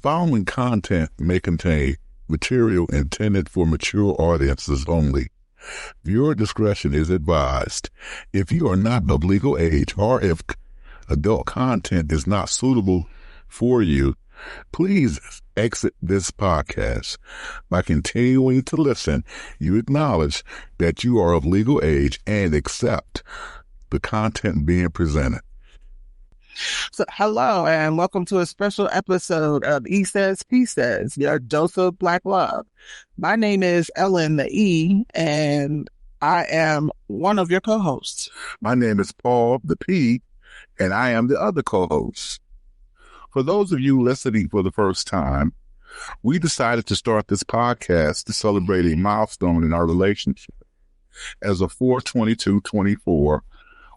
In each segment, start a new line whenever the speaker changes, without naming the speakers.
Following content may contain material intended for mature audiences only. Viewer discretion is advised. If you are not of legal age or if adult content is not suitable for you, please exit this podcast. By continuing to listen, you acknowledge that you are of legal age and accept the content being presented.
So, hello, and welcome to a special episode of E Says, P Says, your dose of Black love. My name is Ellen the E, and I am one of your co-hosts.
My name is Paul the P, and I am the other co-host. For those of you listening for the first time, we decided to start this podcast to celebrate a milestone in our relationship. As of 4/22/24,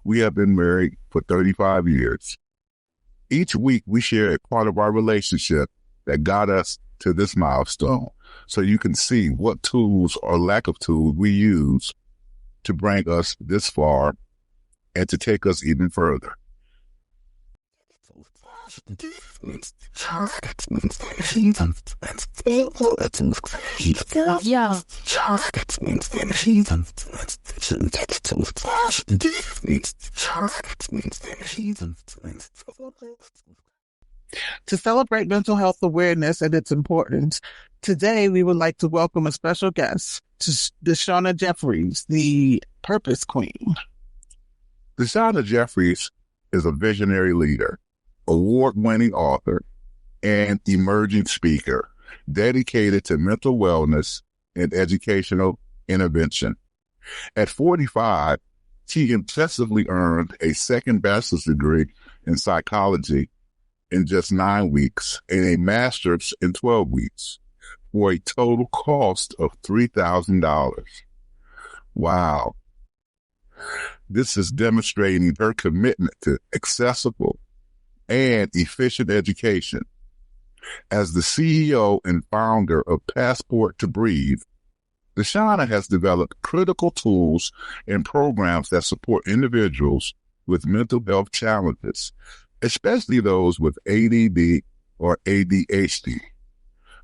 we have been married for 35 years. Each week, we share a part of our relationship that got us to this milestone, so you can see what tools or lack of tools we use to bring us this far and to take us even further.
Yeah.
To celebrate mental health awareness and its importance, today we would like to welcome a special guest, Deshauna Jeffries, the Purpose Queen.
Deshauna Jeffries is a visionary leader, award-winning author, and emerging speaker dedicated to mental wellness and educational intervention. At 45, she impressively earned a second bachelor's degree in psychology in just 9 weeks and a master's in 12 weeks for a total cost of $3,000. Wow. This is demonstrating her commitment to accessible and efficient education. As the CEO and founder of Passport to Breathe, Deshauna has developed critical tools and programs that support individuals with mental health challenges, especially those with ADD or ADHD.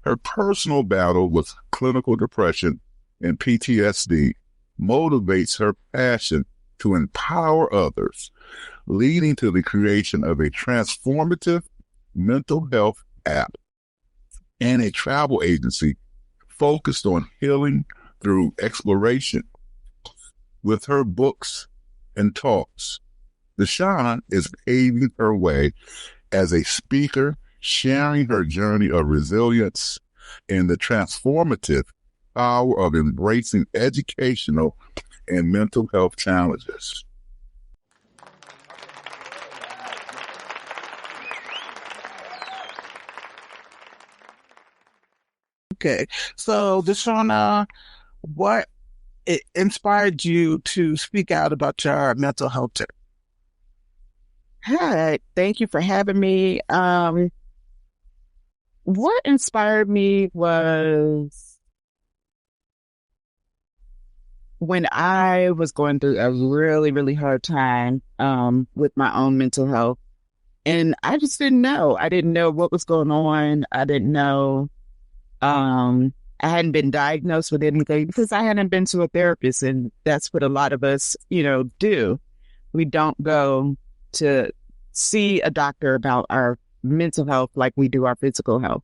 Her personal battle with clinical depression and PTSD motivates her passion to empower others, leading to the creation of a transformative mental health app and a travel agency focused on healing through exploration. With her books and talks, Deshauna is paving her way as a speaker, sharing her journey of resilience and the transformative power of embracing educational and mental health challenges.
Okay, so Deshauna, what inspired you to speak out about your mental health journey?
Hi, thank you for having me. What inspired me was when I was going through a really, really hard time with my own mental health. And I just didn't know. I didn't know what was going on. I didn't know. I hadn't been diagnosed with anything because I hadn't been to a therapist. And that's what a lot of us, do. We don't go to see a doctor about our mental health like we do our physical health.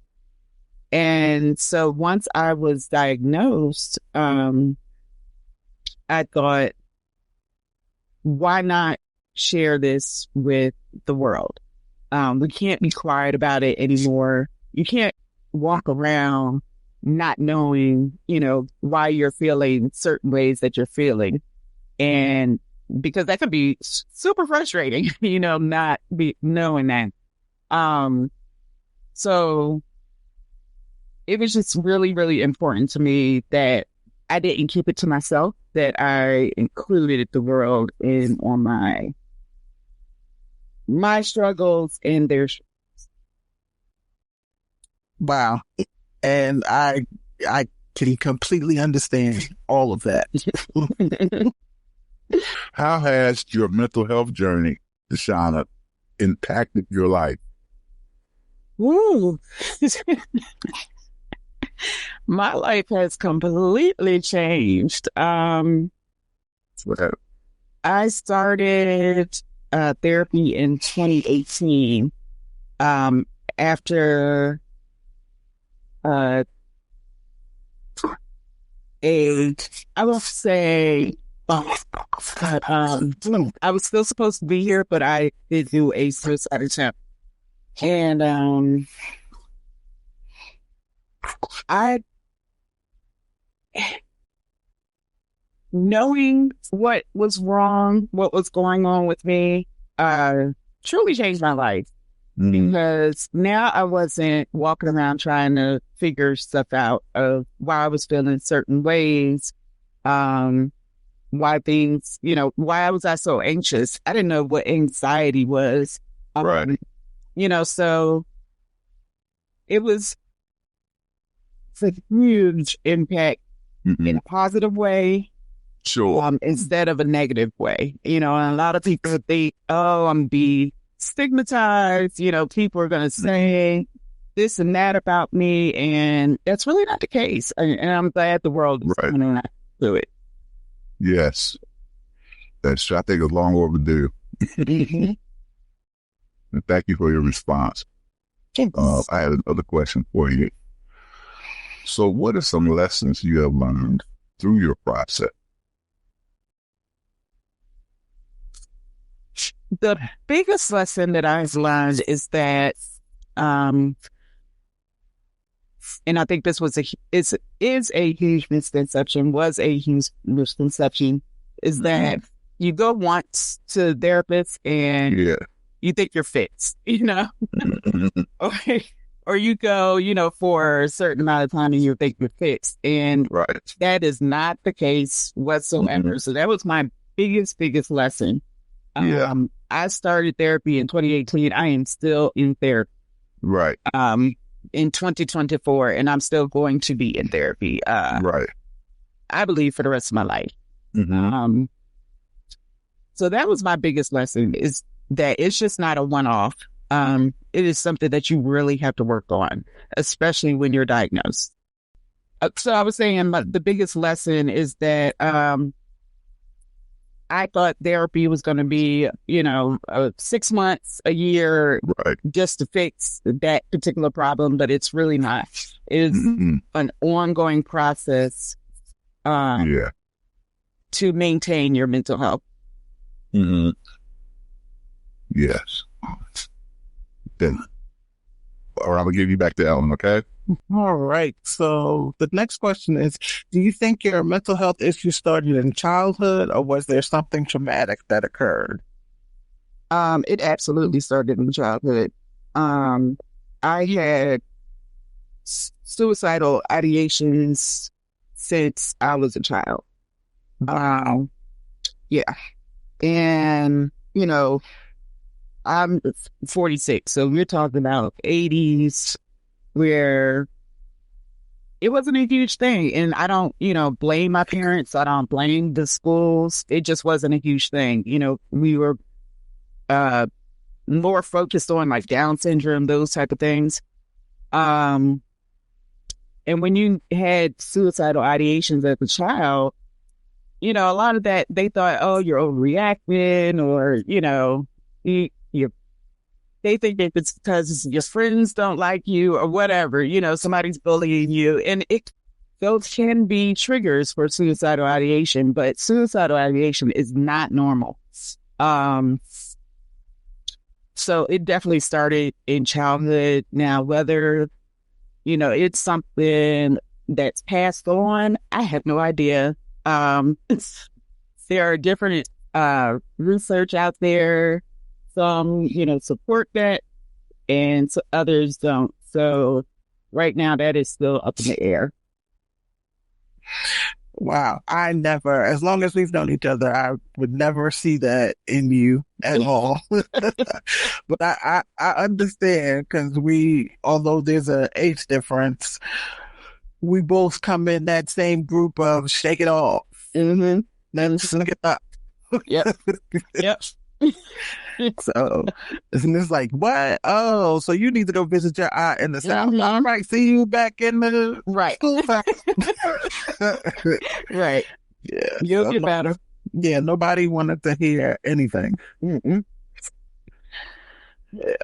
And so once I was diagnosed, I thought, why not share this with the world? We can't be quiet about it anymore. You can't walk around not knowing, why you're feeling certain ways that you're feeling. And because that could be super frustrating, not be knowing that. So it was just really, really important to me that I didn't keep it to myself, that I included the world in on my struggles and their struggles.
Wow. And I can completely understand all of that.
How has your mental health journey, Deshauna, impacted your life?
Ooh. My life has completely changed.
What?
I started therapy in 2018 after I will say, I was still supposed to be here, but I did do a suicide attempt. And I, knowing what was wrong, what was going on with me, truly changed my life. Because now I wasn't walking around trying to figure stuff out of why I was feeling certain ways, why things, why was I so anxious? I didn't know what anxiety was.
Right.
So it was a huge impact in a positive way.
Sure.
Instead of a negative way. And a lot of people think, oh, I'm being stigmatized, people are going to say this and that about me, and that's really not the case. And I'm glad the world is coming out to it.
Yes. That's, I think, it's long overdue. And thank you for your response. I had another question for you. So what are some lessons you have learned through your process?
The biggest lesson that I've learned is that, and I think this is a huge misconception, is that you go once to the therapist and you think you're fixed, or you go, for a certain amount of time and you think you're fixed. And that is not the case whatsoever. So that was my biggest lesson. I started therapy in 2018. I am still in therapy.
Right.
In 2024, and I'm still going to be in therapy. I believe for the rest of my life. So that was my biggest lesson, is that it's just not a one-off. It is something that you really have to work on, especially when you're diagnosed. So I was saying the biggest lesson is that, I thought therapy was going to be, 6 months, a year, just to fix that particular problem, but it's really not. It's an ongoing process to maintain your mental health.
Yes. Then, all right, I'm going to give you back to Ellen, okay?
All right. So the next question is, do you think your mental health issues started in childhood, or was there something traumatic that occurred?
It absolutely started in childhood. I had suicidal ideations since I was a child. And, I'm 46, so we're talking about 80s, where it wasn't a huge thing. And I don't, blame my parents. I don't blame the schools. It just wasn't a huge thing. We were more focused on like Down syndrome, those type of things. And when you had suicidal ideations as a child, a lot of that, they thought, oh, you're overreacting, or, they think that it's because your friends don't like you or whatever, somebody's bullying you. And those can be triggers for suicidal ideation, but suicidal ideation is not normal. So it definitely started in childhood. Now, whether, it's something that's passed on, I have no idea. There are different research out there. Some, support that, and others don't. So right now, that is still up in the air.
Wow. As long as we've known each other, I would never see that in you at all. But I understand, because although there's an age difference, we both come in that same group of shake it off.
Mm-hmm.
Then look it up.
Yep.
So, and it's like, what? Oh, so you need to go visit your aunt in the South. All right, see you back in the school time.
Right.
Yeah.
You'll get better.
Yeah, nobody wanted to hear anything.
Mm-mm.
Yeah.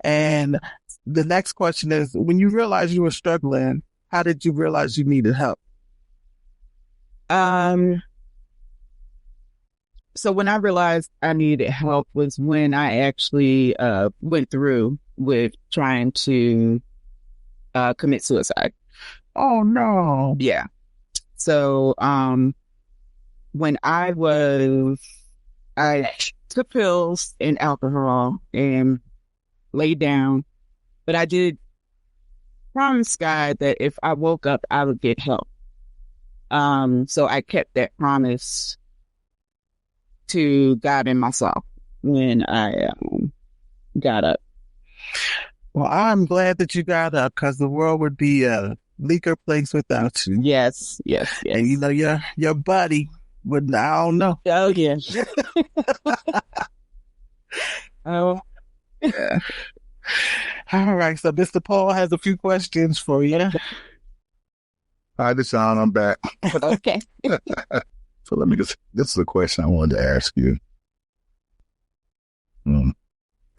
And the next question is, when you realized you were struggling, how did you realize you needed help?
So when I realized I needed help was when I actually went through with trying to commit suicide.
Oh no.
Yeah. So when I took pills and alcohol and laid down, but I did promise God that if I woke up, I would get help. So I kept that promise to God and myself when I got up.
Well, I'm glad that you got up, because the world would be a bleaker place without you.
Yes.
And you know, your buddy would, I don't know.
Oh, yeah. Oh.
Yeah. All right. So Mr. Paul has a few questions for you.
Hi, Deshaun. I'm back.
Okay.
So this is a question I wanted to ask you.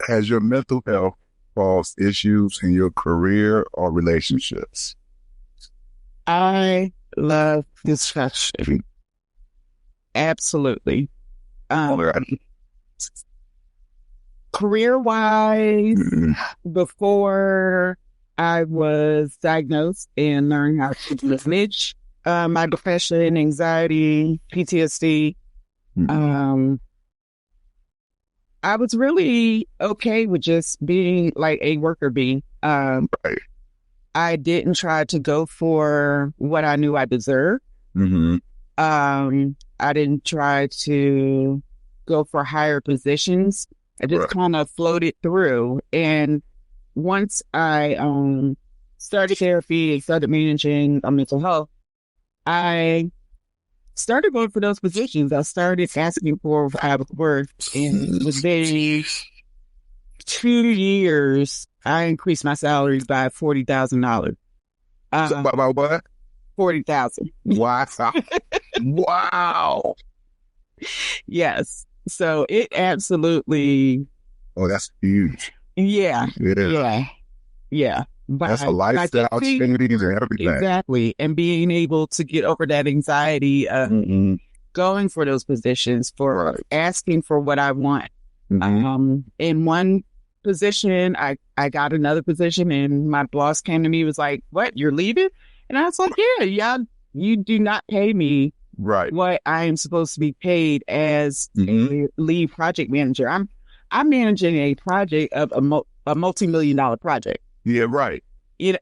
Has your mental health caused issues in your career or relationships?
I love this question. Absolutely. Career-wise, before I was diagnosed and learned how to manage my depression, anxiety, PTSD, I was really okay with just being like a worker bee.
Right.
I didn't try to go for what I knew I deserved.
Mm-hmm.
I didn't try to go for higher positions. I just kind of floated through. And once I started therapy and started managing mental health, I started going for those positions. I started asking for work, and within 2 years, I increased my salary by $40,000.
By what?
40,000.
Wow. Wow.
Yes. So it absolutely.
Oh, that's huge.
Yeah. Yeah.
That's a lifestyle change and everything.
Exactly. And being able to get over that anxiety of going for those positions, for asking for what I want. In one position, I got another position, and my boss came to me, was like, "What, you're leaving?" And I was like, yeah, you do not pay me what I am supposed to be paid as a lead project manager. I'm managing a project of a multi-million-dollar project.
Yeah, right.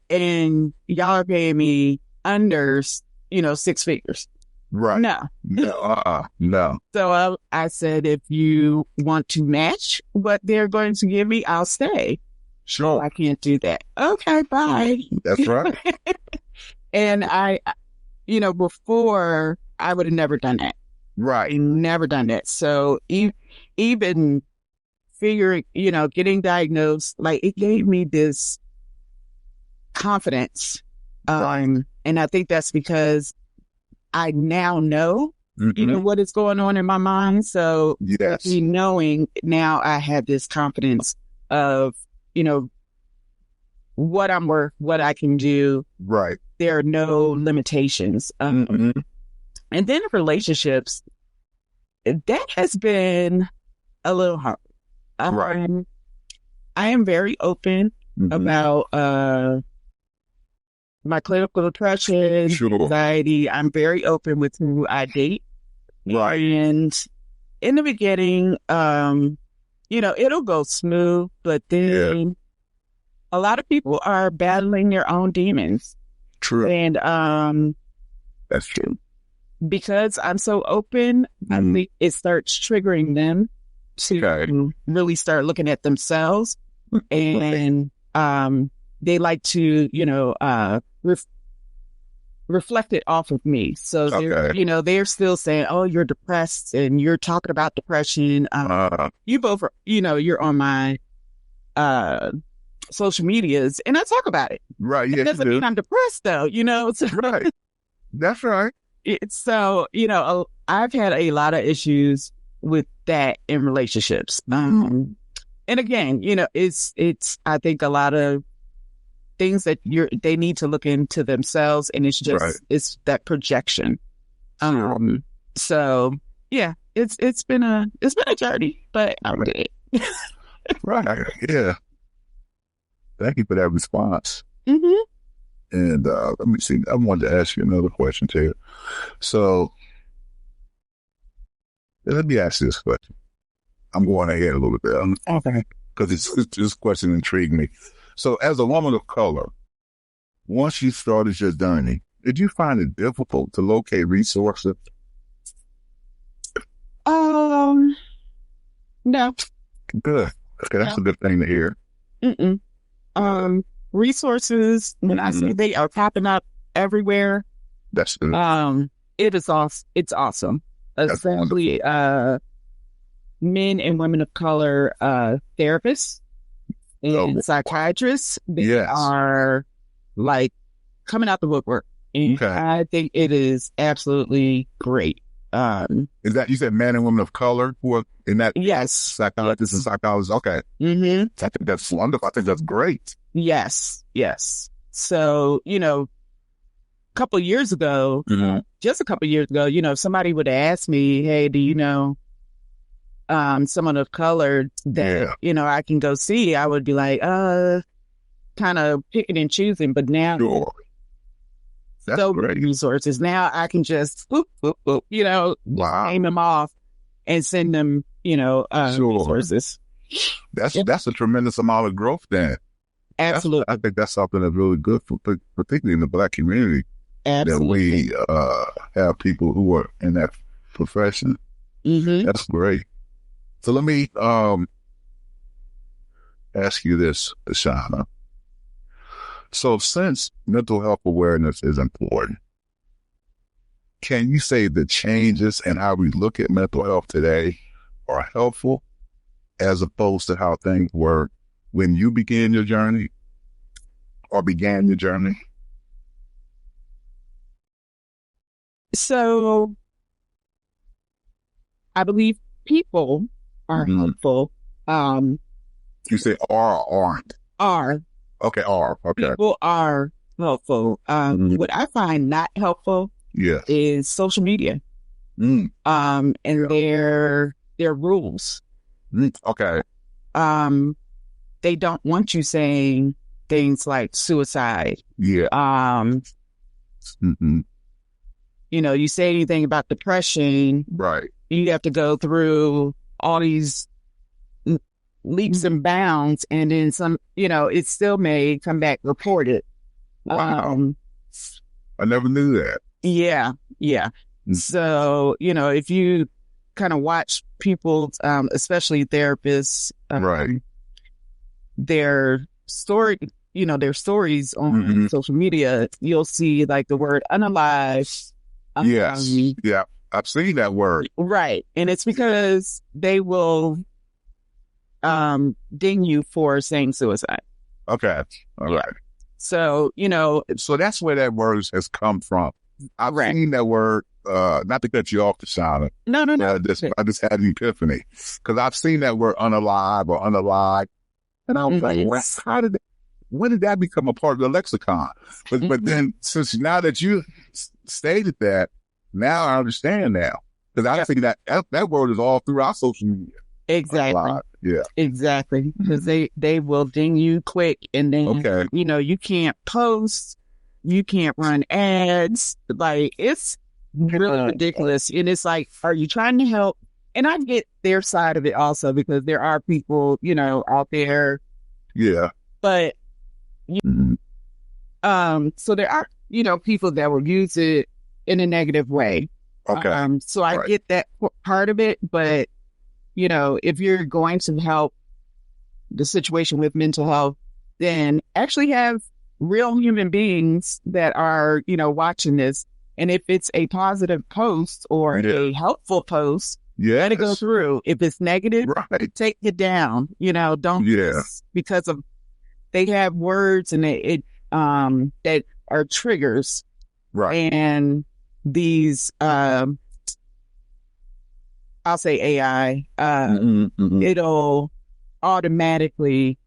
And y'all are paying me under, 6 figures.
Right.
No. So I said, if you want to match what they're going to give me, I'll stay.
Sure.
I can't do that. Okay, bye.
That's right.
And I, before I would have never done that.
Right.
Never done that. So even figuring, getting diagnosed, like, it gave me this confidence. And I think that's because I now know, what is going on in my mind. So knowing now, I have this confidence of, what I'm worth, what I can do.
Right.
There are no limitations. And then relationships, that has been a little hard. I am very open about my clinical depression, anxiety. I'm very open with who I date.
Right.
And in the beginning, it'll go smooth, but then a lot of people are battling their own demons.
True.
And
that's true.
Because I'm so open, I think it starts triggering them to really start looking at themselves. And they like to, reflected off of me. So they're,
Okay.
they're still saying, "Oh, you're depressed and you're talking about depression." You both are, you're on my social medias and I talk about it.
Right.
It
Yeah,
doesn't
you do.
mean I'm depressed though, So
Right. That's right.
I've had a lot of issues with that in relationships. And again, it's I think a lot of things that they need to look into themselves, and it's just
Right.
it's that projection. So yeah, it's been a journey, but I'm good.
Right. Yeah. Thank you for that response.
Mm-hmm.
And let me see. I wanted to ask you another question too. So let me ask this question. I'm going ahead a little bit
Okay.
because this question intrigued me. So, as a woman of color, once you started your journey, did you find it difficult to locate resources?
No.
Good. Okay, that's a good thing to hear.
Mm-mm. Resources, when I say they are popping up everywhere,
That's good.
it's awesome.
That's
Especially men and women of color therapists and psychiatrists. They
Yes.
are like coming out the woodwork. And
Okay.
I think it is absolutely great.
Is that, you said men and women of color who are in that?
Yes.
Psychologists and psychologists. Okay.
Mm-hmm.
I think that's wonderful. I think that's great.
Yes. So, a couple years ago, just a couple years ago, if somebody would ask me, "Hey, do you know someone of color that I can go see?" I would be like, kind of picking and choosing. But now,
Sure. That's
so
great.
many resources. Now I can just boop, boop, boop,
Wow.
name them off and send them,
Sure.
resources.
That's a tremendous amount of growth then.
Absolutely,
I think that's something that's really good for, particularly in the Black community,
absolutely.
that we have people who are in that profession.
Mm-hmm.
That's great. So let me ask you this, Ashana. So since mental health awareness is important, can you say the changes in how we look at mental health today are helpful as opposed to how things were when you began your journey or began your journey?
So I believe people are helpful.
You say are or aren't?
Are.
Okay, are. Okay.
People are helpful. What I find not helpful
Yes.
is social media. And their rules.
Okay.
They don't want you saying things like suicide.
Yeah.
You say anything about depression,
Right.
you have to go through all these leaps and bounds, and then some, it still may come back reported.
Wow. I never knew that.
Yeah. So, if you kind of watch people, especially therapists,
Right.
their stories on social media, you'll see like the word unalive.
Yes. Yeah. I've seen that word.
Right. And it's because they will ding you for saying suicide.
Okay. All right.
So,
So that's where that word has come from. I've seen that word, not to cut you off, Tashana.
No.
I just had an epiphany because I've seen that word unalive or unalive. And I was like, when did that become a part of the lexicon? But then since now that you stated that, now I understand now. Because I think that word is all throughout social media.
Exactly.
Yeah.
Exactly. Because they will ding you quick, and then, you can't post, you can't run ads. Like, it's really ridiculous. And it's like, are you trying to help? And I get their side of it also, because there are people, out there.
Yeah.
But, so there are, people that will use it in a negative way.
Okay.
So I get that part of it, but, if you're going to help the situation with mental health, then actually have real human beings that are, watching this. And if it's a positive post or a helpful post, let it go through. If it's negative, take it down. Don't because of they have words and that are triggers.
Right.
And these I'll say AI, it'll automatically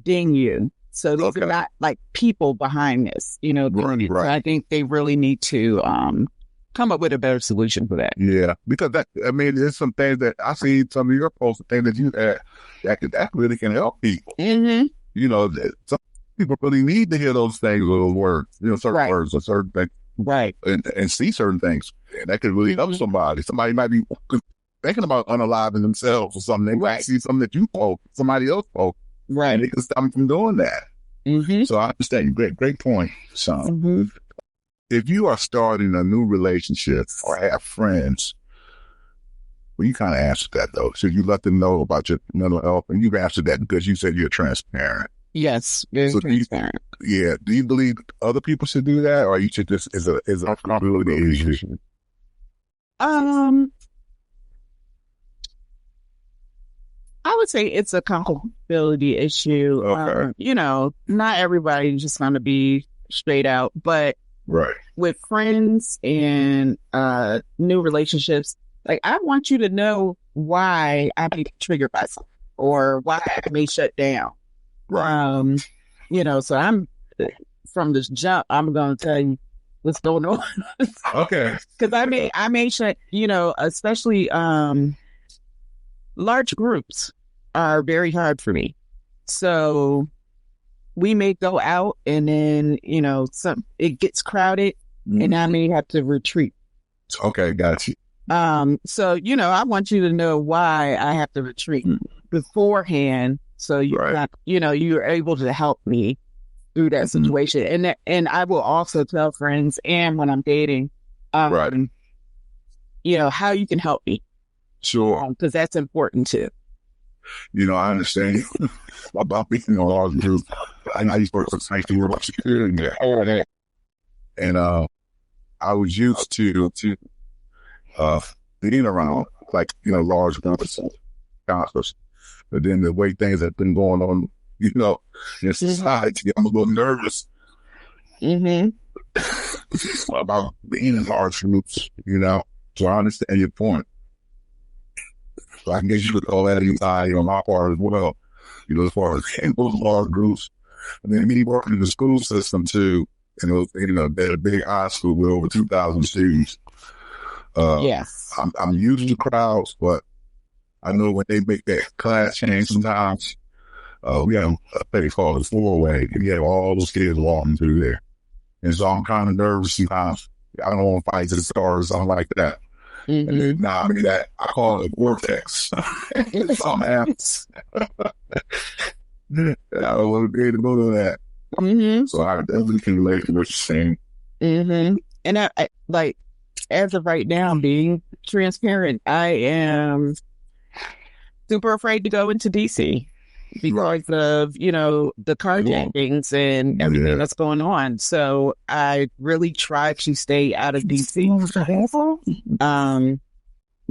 ding you. So these are not like people behind this,
Right.
So I think they really need to come up with a better solution for that.
Yeah, because there's some things that I see some of your posts, things that you that really can help people.
Mm-hmm.
Some people really need to hear those things, those words, certain words or certain things,
right,
and see certain things, and that could really help somebody. Somebody might be thinking about unaliving themselves or something. They might see something that you post, somebody else post, and they can stop them from doing that.
Mm-hmm.
So I understand. Great point, son.
Mm-hmm.
If you are starting a new relationship or have friends, well, you kind of answered that though. Should you let them know about your mental health? And you've answered that because you said you're transparent.
Yes, very transparent.
Do you believe other people should do that, or you should just is a accountability issue?
I would say it's a accountability issue.
Okay.
Not everybody's just going to be straight out, but with friends and new relationships, like I want you to know why I may be triggered by something or why I may shut down.
Right.
So I'm from this jump, I'm going to tell you what's going on.
Okay.
Because I may shut, especially large groups are very hard for me. So we may go out and then, it gets crowded and I may have to retreat.
Okay, got you.
So, I want you to know why I have to retreat beforehand. So you're able to help me through that situation. And I will also tell friends and when I'm dating, how you can help me.
Sure.
Because that's important too.
I understand about being in a large group. I used to work for safety about security there. And I was used to being around large groups of counselors. But then the way things have been going on, in society, I'm a little nervous about being in large groups, So I understand your point. So I can get you with all that anxiety on my part as well, as far as those large groups. And then me working in the school system too, at a big high school with over 2,000 students.
Yes.
I'm used to crowds, but I know when they make that class change sometimes, we have a thing called the four-way, and you have all those kids walking through there. And so I'm kind of nervous sometimes. I don't want to fight to the stars, something like that.
Mm-hmm.
I call it a vortex. Something happens. I don't want to be able to go to that.
Mm-hmm.
So I definitely can relate to what you're saying.
Mm-hmm. And I as of right now, being transparent, I am super afraid to go into DC because of, the carjackings and everything that's going on. So I really try to stay out of DC.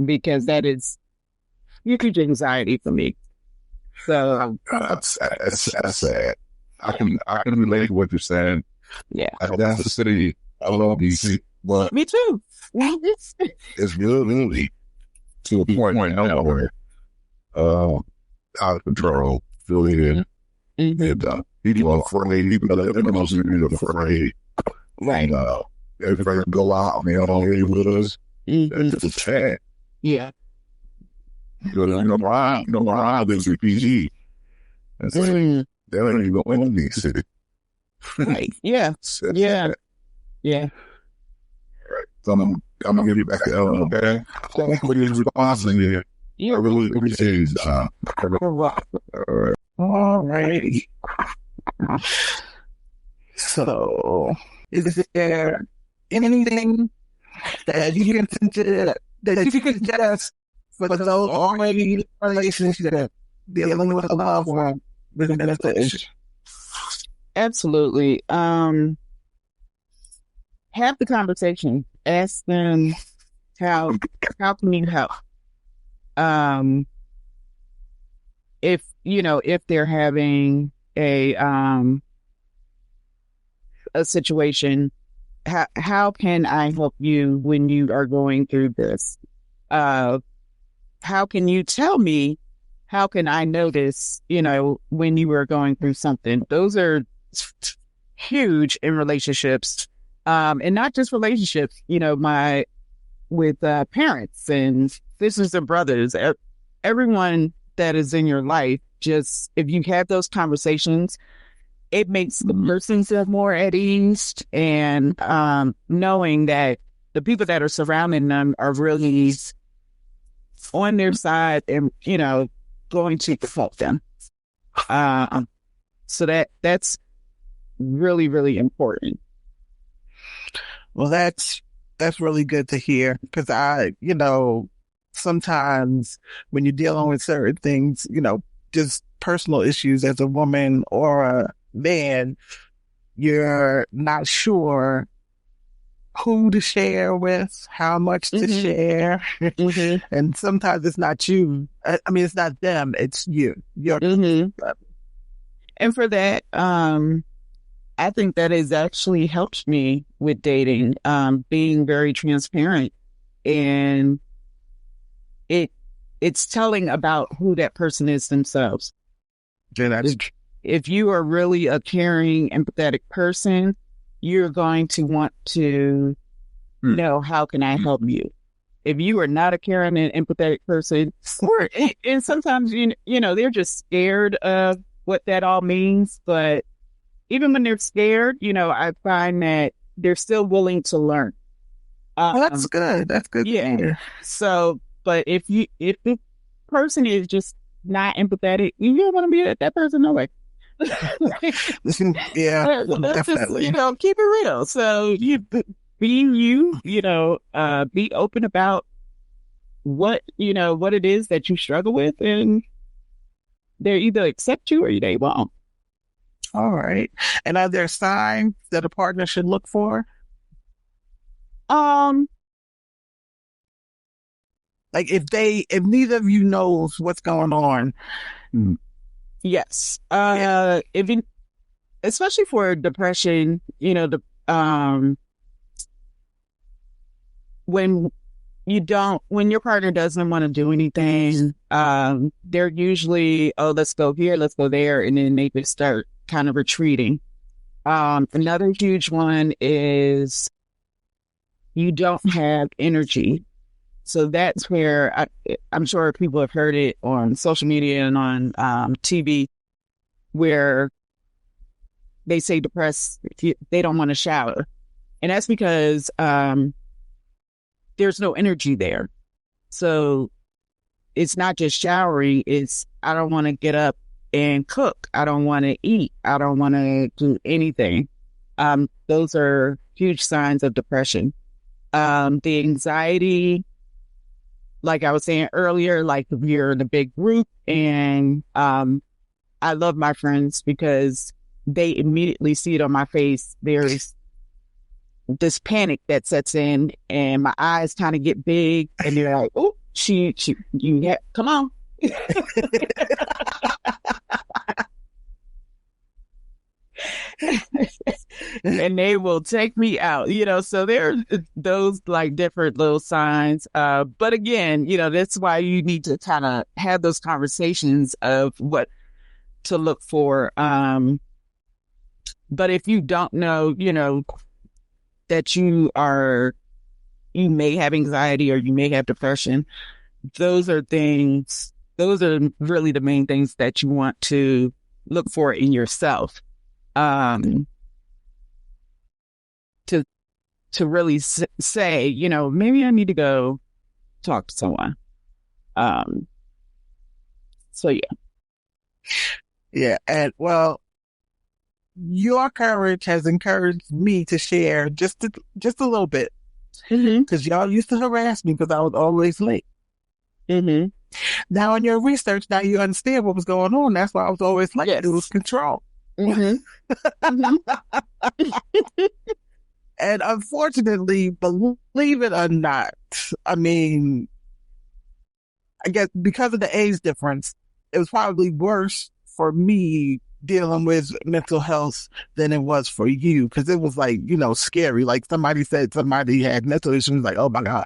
Because that is huge anxiety for me. So
that's sad. I can relate to what you're saying.
Yeah.
That's the city. I love DC, but
me too.
It's really to a point now where out of control, feeling and people are afraid, people are afraid.
Right.
And everybody go out, man, all here with us. It's just sad.
Yeah.
Ryan lives in PG. It's like, they don't even go in these cities.
Right. Yeah. Yeah. Yeah.
Right. So I'm gonna give you back to Ellen, okay? Thank you for your response here. I really appreciate it.
All right. So, is there anything that you can suggest for those already in a relationship dealing with a loved one with a mental issue?
Absolutely. Have the conversation. Ask them how can you help? Um, if they're having a situation, how can I help you when you are going through this? How can you tell me? How can I notice, when you are going through something? Those are huge in relationships. And not just relationships, with parents and sisters and brothers, everyone that is in your life. Just if you have those conversations, it makes the person feel more at ease, and knowing that the people that are surrounding them are really on their side and, going to help them. So that's really, really important.
Well, that's really good to hear, because sometimes when you're dealing with certain things, just personal issues as a woman or a man, you're not sure who to share with, how much to share. And sometimes it's not you. I mean, it's not them, it's you.
And for that, I think that has actually helped me with dating, being very transparent, and it's telling about who that person is themselves. If you are really a caring, empathetic person, you're going to want to know, how can I help you? If you are not a caring and empathetic person, and sometimes, they're just scared of what that all means. But even when they're scared, I find that they're still willing to learn.
That's good. That's good.
Yeah. So, but if the person is just not empathetic, you don't want to be that person, no way.
Yeah,
definitely. Just, keep it real. So you be open about what it is that you struggle with, and they either accept you or they won't.
All right. And are there signs that a partner should look for? Like if neither of you knows what's going on.
Yes. Especially for depression, when your partner doesn't want to do anything, they're usually, let's go here, let's go there. And then they just start kind of retreating. Another huge one is you don't have energy. So that's where I'm sure people have heard it on social media and on TV, where they say depressed, they don't want to shower. And that's because there's no energy there. So it's not just showering, it's I don't want to get up and cook. I don't want to eat. I don't want to do anything. Those are huge signs of depression. The anxiety, like I was saying earlier, like if you're in a big group, and I love my friends because they immediately see it on my face. There's this panic that sets in, and my eyes kind of get big, and they're like, "Oh, come on." And they will take me out, so there's those like different little signs. But again, that's why you need to kind of have those conversations of what to look for. But if you don't know, that you may have anxiety or you may have depression, those are really the main things that you want to look for in yourself. To really say, maybe I need to go talk to someone. So yeah.
Yeah. And well, your courage has encouraged me to share just a little bit. Because y'all used to harass me because I was always late. Now in your research, now you understand what was going on. That's why I was always late. Yes. It was control.
Mm-hmm.
And unfortunately, believe it or not, I mean, I guess because of the age difference, it was probably worse for me dealing with mental health than it was for you. Cause it was like, scary. Like somebody said somebody had mental issues, like, oh my God.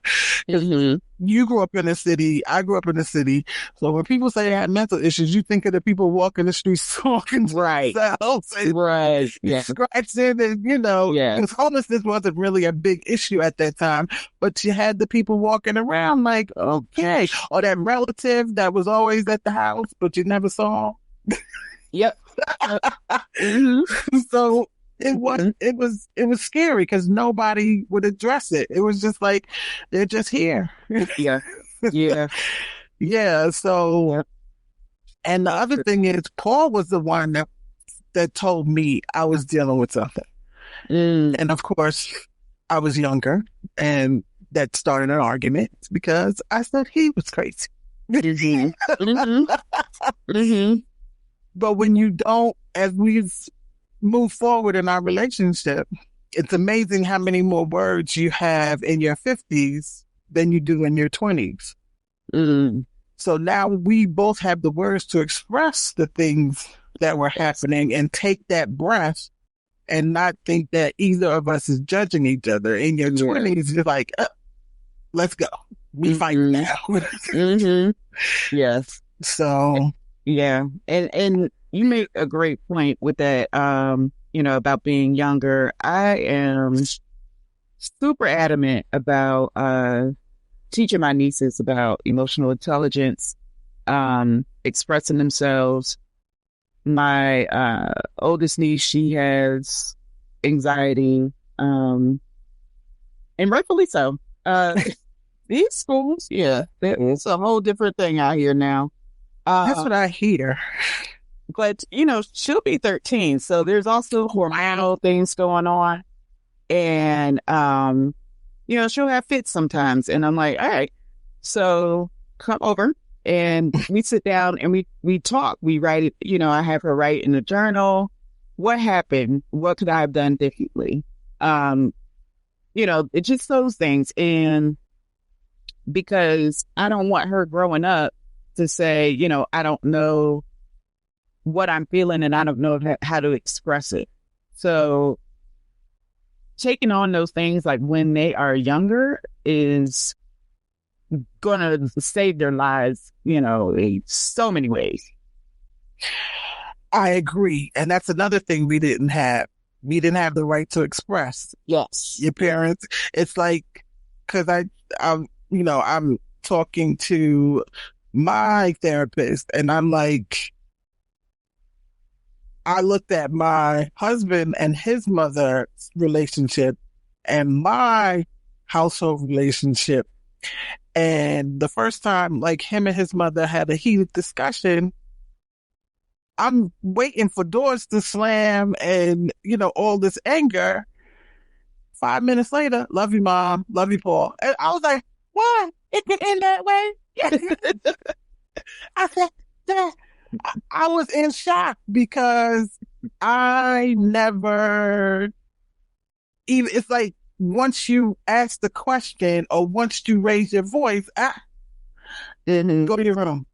Mm-hmm.
You grew up in the city. I grew up in the city. So when people say they had mental issues, you think of the people walking the streets talking to themselves and
Right. Yeah.
scratching and,
Yeah.
because homelessness wasn't really a big issue at that time, but you had the people walking around like, okay, or that relative that was always at the house, but you never saw.
Yep.
So it was scary because nobody would address it. It was just like, they're just here.
Yeah. Yeah.
Yeah. So, and the other thing is, Paul was the one that told me I was dealing with something. And of course, I was younger, and that started an argument because I said he was crazy. But when you don't, as we move forward in our relationship, it's amazing how many more words you have in your 50s than you do in your 20s. So now we both have the words to express the things that were happening and take that breath and not think that either of us is judging each other. In your 20s, you're like, let's go. We fight now.
Yes.
So...
yeah. And you make a great point with that, about being younger. I am super adamant about teaching my nieces about emotional intelligence, expressing themselves. My oldest niece, she has anxiety, and rightfully so. These schools, it's a whole different thing out here now.
That's what I hear.
But, she'll be 13. So there's also hormonal things going on. And, she'll have fits sometimes. And I'm like, all right, so come over and we sit down and we talk. We write it, I have her write in a journal. What happened? What could I have done differently? It's just those things. And because I don't want her growing up to say, I don't know what I'm feeling and I don't know how to express it. So taking on those things like when they are younger is going to save their lives, in so many ways.
I agree. And that's another thing we didn't have. We didn't have the right to express.
Yes.
Your parents. It's like, cause I'm talking to my therapist and I'm like, I looked at my husband and his mother's relationship and my household relationship. And the first time, like, him and his mother had a heated discussion, I'm waiting for doors to slam and, all this anger. 5 minutes later, love you, Mom. Love you, Paul. And I was like, why? It can end that way? I said, Dad, I was in shock because I never even, it's like once you ask the question or once you raise your voice, go to your room.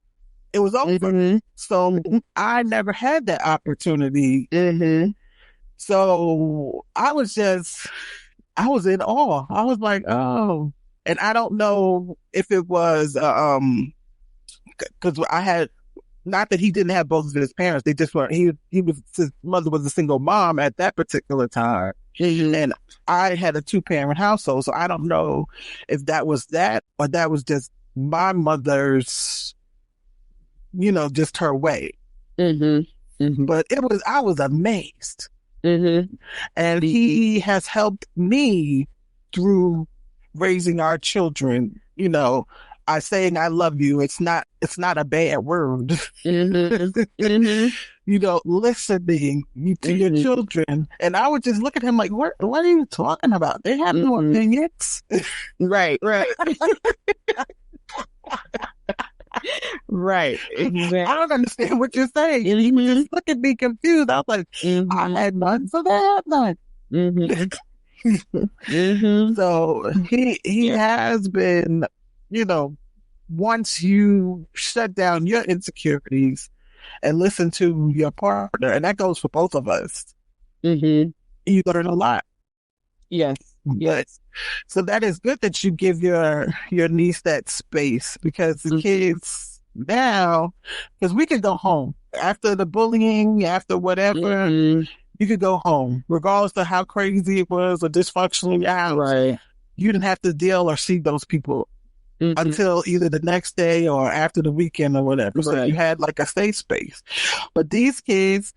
It was over. So I never had that opportunity. So I was in awe. I was like, oh, and I don't know if it was, cause I had, not that he didn't have both of his parents. They just weren't, his mother was a single mom at that particular time. And I had a 2-parent household. So I don't know if that was that or that was just my mother's, just her way. But I was amazed. And he has helped me through raising our children. I saying I love you. It's not a bad word. Listening to your children. And I would just look at him like, what are you talking about? They have no opinions.
Right. Right. Exactly.
I don't understand what you're saying. And he was just looking at me confused. I was like, I had none, so they had none. So he has been, once you shut down your insecurities and listen to your partner, and that goes for both of us, you learn a lot.
Yes.
So that is good that you give your niece that space, because the kids now, because we could go home after the bullying, after whatever, you could go home regardless of how crazy it was or dysfunctional in your house.
Right.
You didn't have to deal or see those people until either the next day or after the weekend or whatever. So you had like a safe space. But these kids,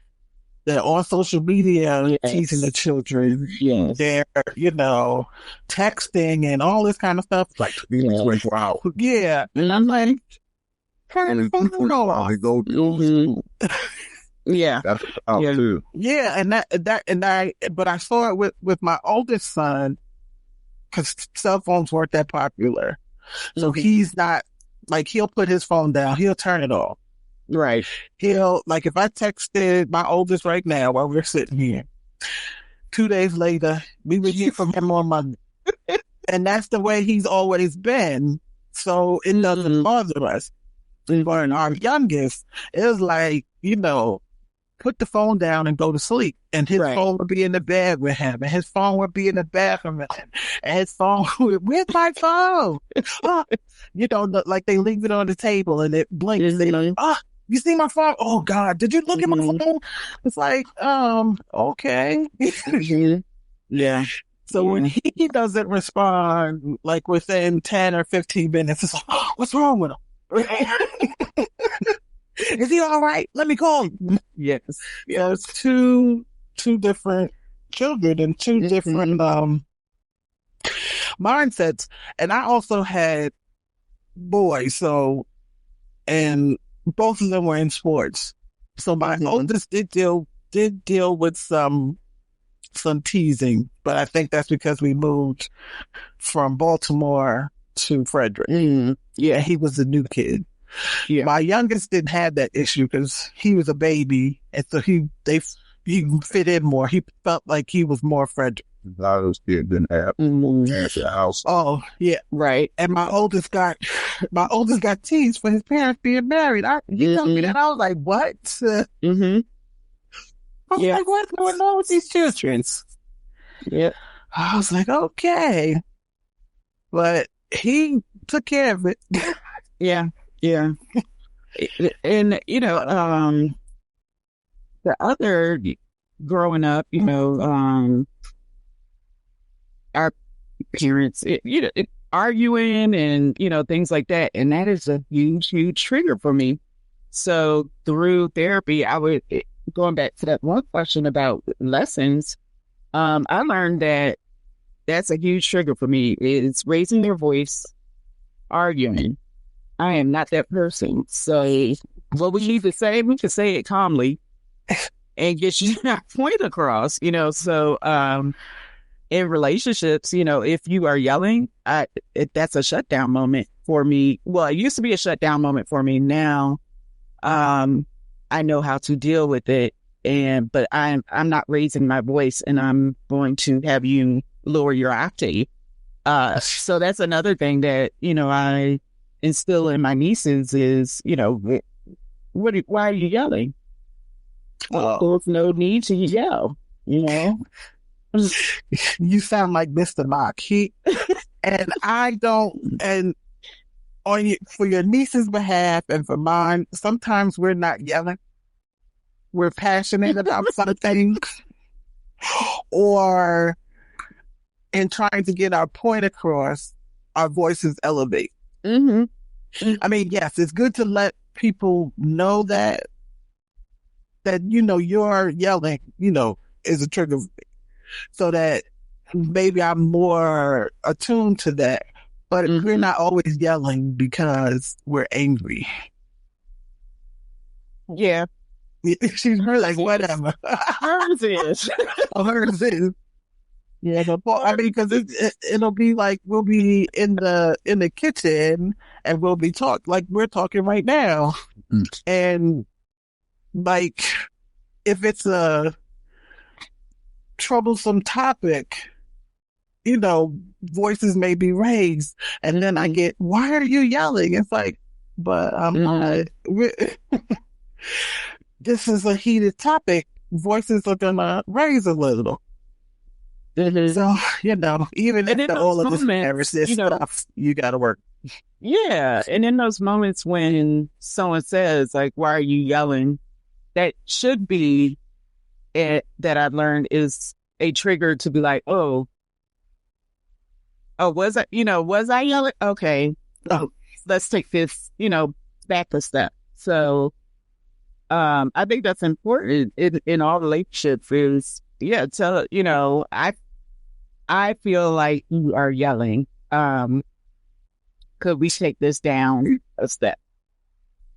they're on social media teasing the children. They're, texting and all this kind of stuff. Like, wow. Yeah. And I'm like,
I go that's out too.
Yeah, but I saw it with my oldest son, because cell phones weren't that popular. So he's not, like, he'll put his phone down, he'll turn it off.
Right.
He'll, like, if I texted my oldest right now while we're sitting here, 2 days later, we would hear from him on Monday. And that's the way he's always been. So it doesn't bother us. But our youngest is like, put the phone down and go to sleep. And his phone would be in the bed with him. And his phone would be in the bathroom with him. And his phone would, where's my phone? Like they leave it on the table and it blinks. They like, you see my phone? Oh God, did you look at my phone? It's like, okay.
Yeah.
So when he doesn't respond, like within 10 or 15 minutes, it's like, what's wrong with him? Is he all right? Let me call him. Yes. Yeah, it's two different children and two different mindsets. And I also had boys, and both of them were in sports. So my oldest did deal with some teasing, but I think that's because we moved from Baltimore to Frederick. Yeah, he was a new kid. Yeah. My youngest didn't have that issue because he was a baby, and so he fit in more. He felt like he was more Frederick.
A lot of those kids didn't have the house.
Oh yeah, right. And my oldest got teased for his parents being married. He told me that, I was like, what? I was like, what's going on with these children? Yeah, I was like, okay, but he took care of it.
Yeah. And the other, growing up, our parents, arguing and, things like that. And that is a huge trigger for me. So through therapy, going back to that one question about lessons, I learned that that's a huge trigger for me. It's raising their voice, arguing. I am not that person. So what we need to say, we can say it calmly and get your point across, So in relationships, if you are yelling, that's a shutdown moment for me. Well, it used to be a shutdown moment for me. Now I know how to deal with it, but I'm not raising my voice, and I'm going to have you lower your octave. So that's another thing that, I instill in my nieces is, why are you yelling? There's no need to yell,
You sound like Mr. Mock. And I don't, and for your niece's behalf and for mine, sometimes we're not yelling. We're passionate about some things, or in trying to get our point across, our voices elevate. I mean, yes, it's good to let people know that you're yelling, is a trigger, so that maybe I'm more attuned to that. But we're not always yelling because we're angry.
Yeah.
She's like, whatever.
Hers is.
Hers is. Yeah, I mean, because it'll be like we'll be in the kitchen and we'll be like we're talking right now, and like if it's a troublesome topic, voices may be raised, and then I get, "Why are you yelling?" It's like, but this is a heated topic. Voices are gonna raise a little. So, even after all of this embarrassing stuff, you gotta work.
Yeah. And in those moments when someone says, like, why are you yelling? That should be it, that I've learned is a trigger to be like, oh, was I yelling? Okay. Oh, let's take this, back a step. So, I think that's important in all relationships is, I feel like you are yelling. Could we take this down a step?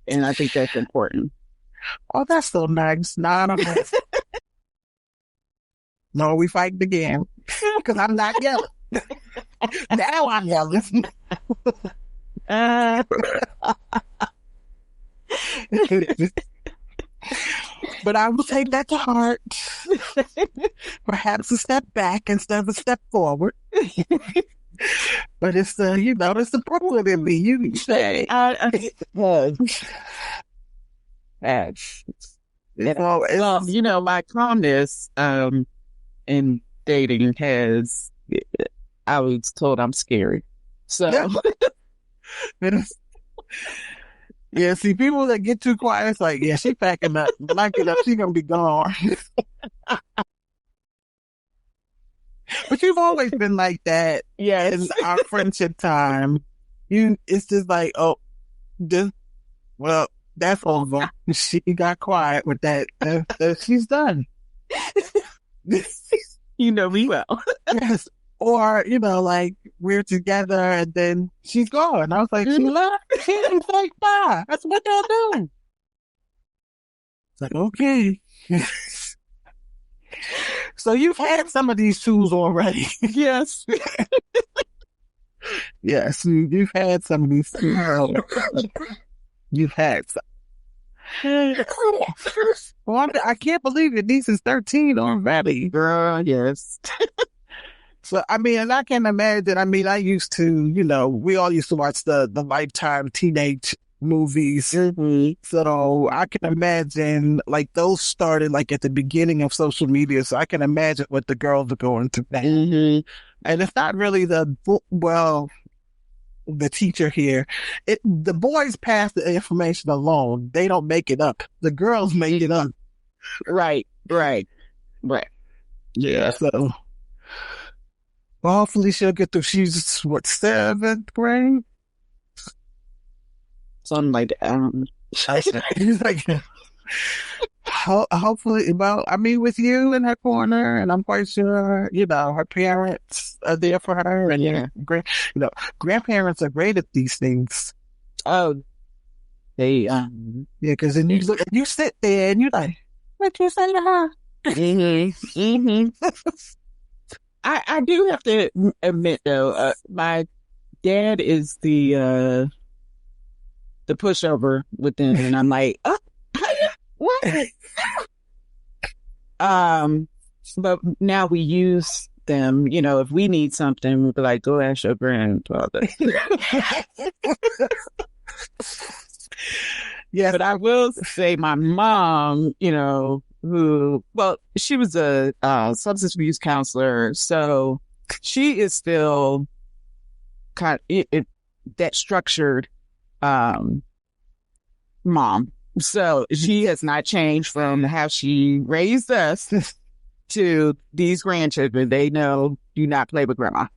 And I think that's important.
Oh, that's so nice. No, no, we fighting again because I'm not yelling. Now I'm yelling. But I will take that to heart. Perhaps a step back instead of a step forward. But it's it's the Brooklyn in me. You say.
My calmness in dating I was told I'm scary. So.
Yeah, see, people that get too quiet, it's like, yeah, she packing up. When I get up, she gonna be gone. But you've always been like that.
Yeah,
in our friendship time. It's just like, that's over. She got quiet with that. She's done.
You know me well.
Yes. Or, like we're together and then she's gone. I was like, she left. She didn't say bye. That's what they're doing. It's like, okay. So you've had some of these tools already.
Yes.
Yes, you've had some of these tools. You've had some. Well, I can't believe your niece is 13 already.
Girl, yes.
So, I mean, and I can imagine, I used to, we all used to watch the Lifetime teenage movies.
Mm-hmm.
So I can imagine, like, those started, like, at the beginning of social media. So I can imagine what the girls are going through now.
Mm-hmm.
And it's not really the teacher here. The boys pass the information along. They don't make it up. The girls make it up.
Right.
Yeah, so... Well, hopefully she'll get through. She's, 7th grade?
Something like that.
Hopefully, with you in her corner, and I'm quite sure, her parents are there for her, and grandparents are great at these things.
Oh, they,
because then you sit there and you're like, what you say to her?
Mm-hmm. Mm-hmm. I do have to admit though, my dad is the pushover with them, and I'm like, what? But now we use them, if we need something, we'll be like, go ask your grandfather. Yeah, but I will say my mom, she was a substance abuse counselor, so she is still kind of that structured mom. So she has not changed from how she raised us to these grandchildren. They know, do not play with grandma.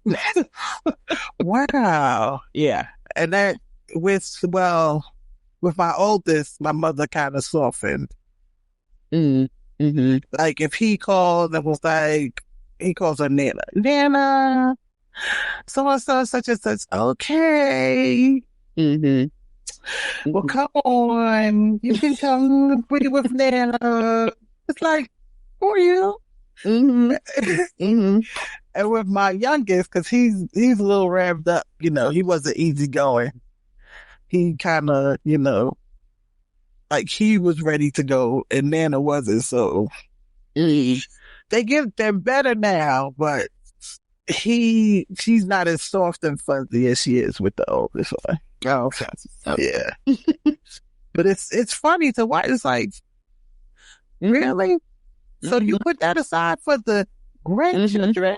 Wow.
Yeah.
And that with my oldest, my mother kind of softened.
Mm-hmm.
Like if he called and was like, he calls her Nana, so-and-so, such and such. Okay.
Mm-hmm.
Well, come on. You can come with Nana. It's like, who are you?
Mm-hmm. Mm-hmm.
And with my youngest, because he's a little revved up, he wasn't easygoing. He kind of, like he was ready to go, and Nana wasn't. So they're better now, but she's not as soft and fuzzy as she is with the oldest one.
Oh, okay.
Yeah. But it's funny to watch. It's like, really? So you put that aside for the grandchildren?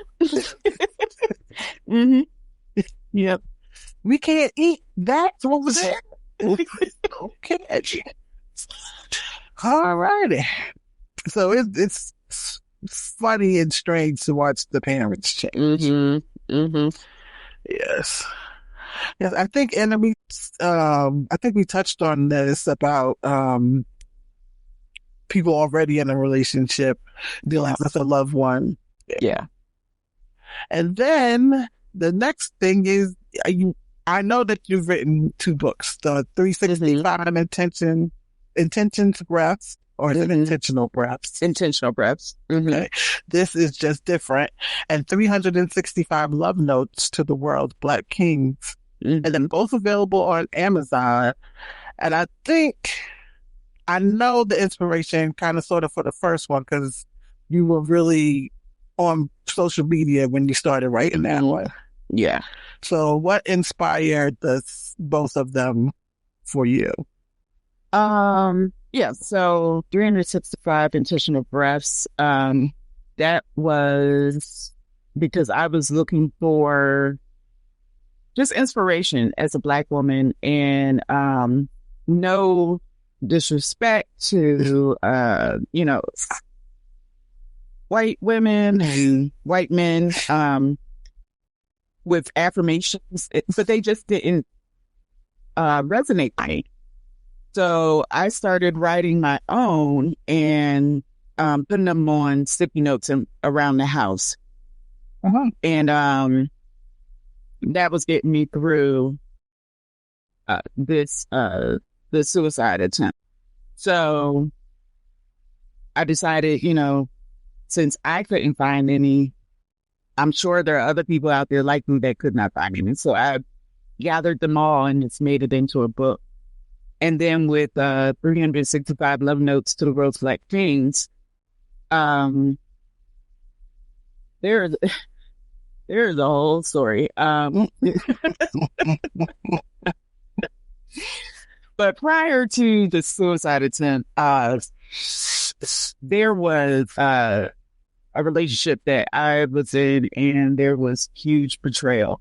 Yep.
We can't eat that over there. Okay. All righty. So it's funny and strange to watch the parents change. Yes. Yes, I think, and I think we touched on this about people already in a relationship dealing with a loved one.
Yeah.
And then the next thing is, I know that you've written 2 books, the 365 Intentions Breaths, or is it Intentional Breaths?
Intentional Breaths.
Okay. This is just different. And 365 Love Notes to the World's Black Kings. And then both available on Amazon. And I know the inspiration kind of sort of for the first one, because you were really on social media when you started writing that one.
Yeah.
So what inspired both of them for you?
Yeah, so 365 Intentional Breaths, that was because I was looking for just inspiration as a Black woman, and no disrespect to white women and white men with affirmations, but they just didn't resonate with me. So I started writing my own and putting them on sticky notes around the house. And that was getting me through the suicide attempt. So I decided, since I couldn't find any, I'm sure there are other people out there like me that could not find any. So I gathered them all and just made it into a book. And then with 365 Love Notes to the World's Black Kings, there's a whole story. But prior to the suicide attempt, there was a relationship that I was in, and there was huge betrayal.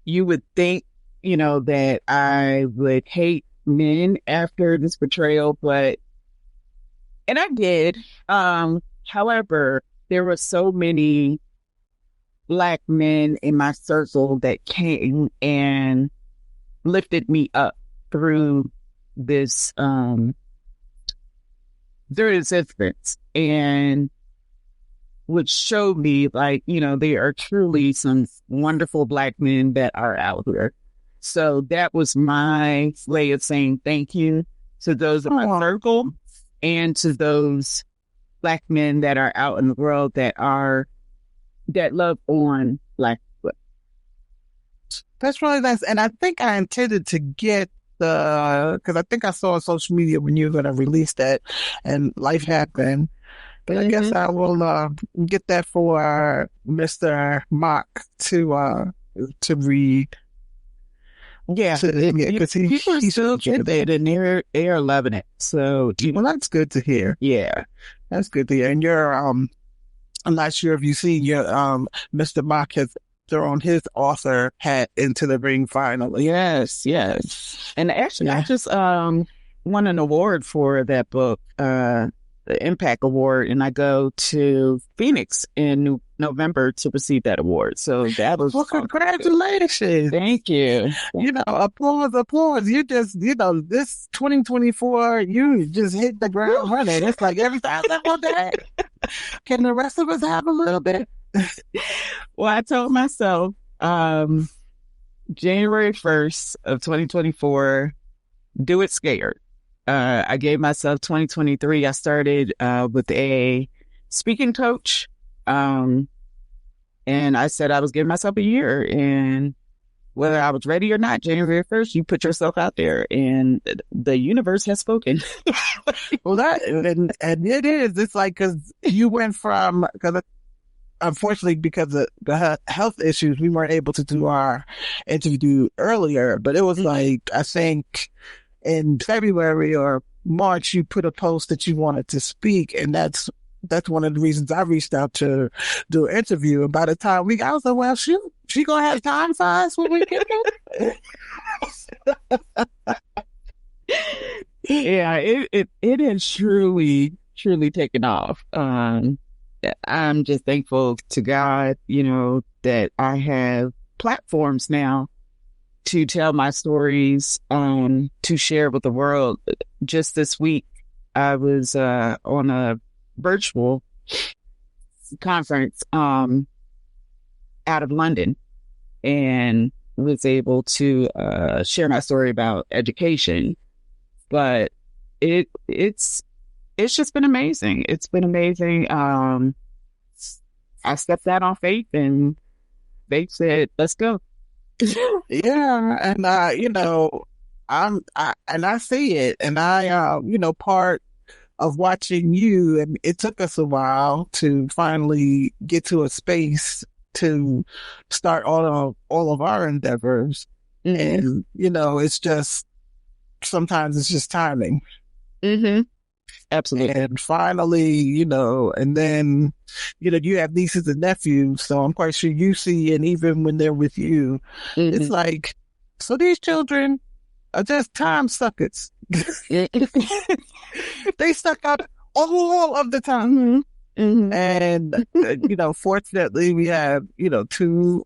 You would think, that I would hate men after this betrayal, and I did. However, there were so many Black men in my circle that came and lifted me up through this instance, and which showed me, there are truly some wonderful Black men that are out here. So that was my way of saying thank you to those in my circle and to those Black men that are out in the world that love on Black people.
That's really nice. And I think I intended to get because I think I saw on social media when you were going to release that, and life happened. But I guess I will get that for Mr. Mock to read.
Yeah,
because
he's still get it, and they're loving it. So,
well, that's good to hear.
Yeah,
that's good to hear. And you're, I'm not sure if you see your Mr. Mock has thrown his author hat into the ring finally.
Yes. And actually, I just won an award for that book, the Impact Award, and I go to Phoenix in November to receive that award. So that was
congratulations.
Thank you.
Applause. You just, this 2024, you just hit the ground running. It's like every time I go that. Can the rest of us have a little bit?
Well, I told myself, January 1st of 2024, do it scared. I gave myself 2023. I started with a speaking coach. And I said I was giving myself a year, and whether I was ready or not, January 1st, you put yourself out there, and the universe has spoken.
Well, and it is. It's like, because you went from, because unfortunately, because of the health issues, we weren't able to do our interview earlier, but it was like, I think in February or March, you put a post that you wanted to speak, and that's one of the reasons I reached out to do an interview. And by the time I was like, well, she gonna have time for us when we get there.
Yeah, it has truly taken off. I'm just thankful to God, that I have platforms now to tell my stories, to share with the world. Just this week, I was on a virtual conference out of London, and was able to share my story about education. But it's just been amazing. It's been amazing. I stepped out on faith, and faith said, "Let's go."
Yeah, and I see it, and part of watching you, and it took us a while to finally get to a space to start all of our endeavors. And it's just, sometimes it's just timing.
Mm-hmm. Absolutely.
And finally, and then, you have nieces and nephews, so I'm quite sure you see, and even when they're with you, it's like, so these children are just time suckers. They suck out all of the time. And, fortunately, we have, 2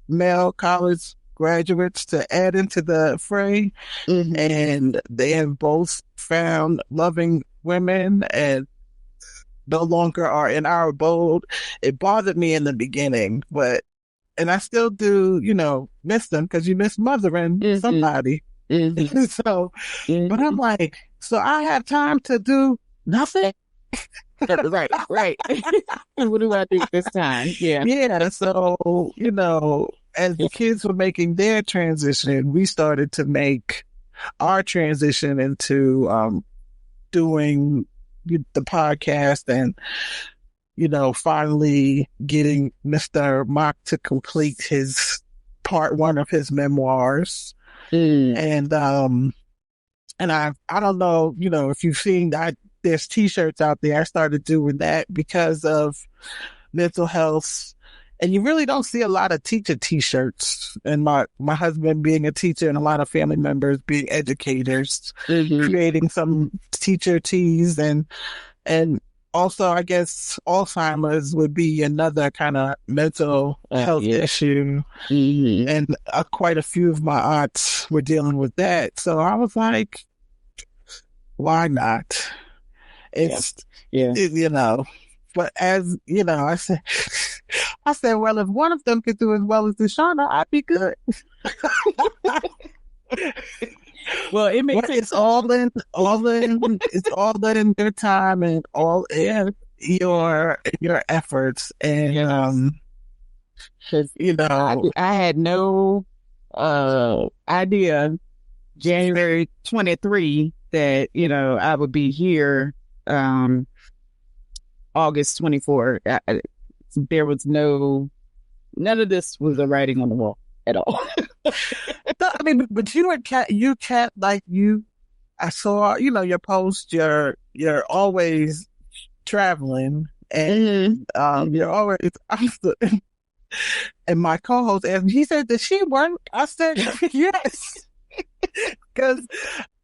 male college graduates to add into the fray. And they have both found loving women and no longer are in our abode. It bothered me in the beginning, and I still do, miss them, because you miss mothering somebody. So, but I'm like, so I have time to do nothing?
Right. What do I do this time? Yeah.
So, as the kids were making their transition, we started to make our transition into doing the podcast, and finally getting Mr. Mock to complete his part 1 of his memoirs. And I don't know, if you've seen that, there's t-shirts out there. I started doing that because of mental health, and you really don't see a lot of teacher t-shirts. And my husband being a teacher, and a lot of family members being educators, creating some teacher tees, and also, I guess Alzheimer's would be another kind of mental health issue. And quite a few of my aunts were dealing with that. So I was like, why not? It's, but as, I said, well, if one of them could do as well as Deshauna, I'd be good.
Well, it makes
it's all in your time, and all in your efforts. And
I had no idea January 23 that I would be here August 24. There was none of this was a writing on the wall at all.
No, I mean, but you kept like I saw, your post, you're always traveling, and you're always, and my co-host asked me, he said, did she work? I said, yes. Because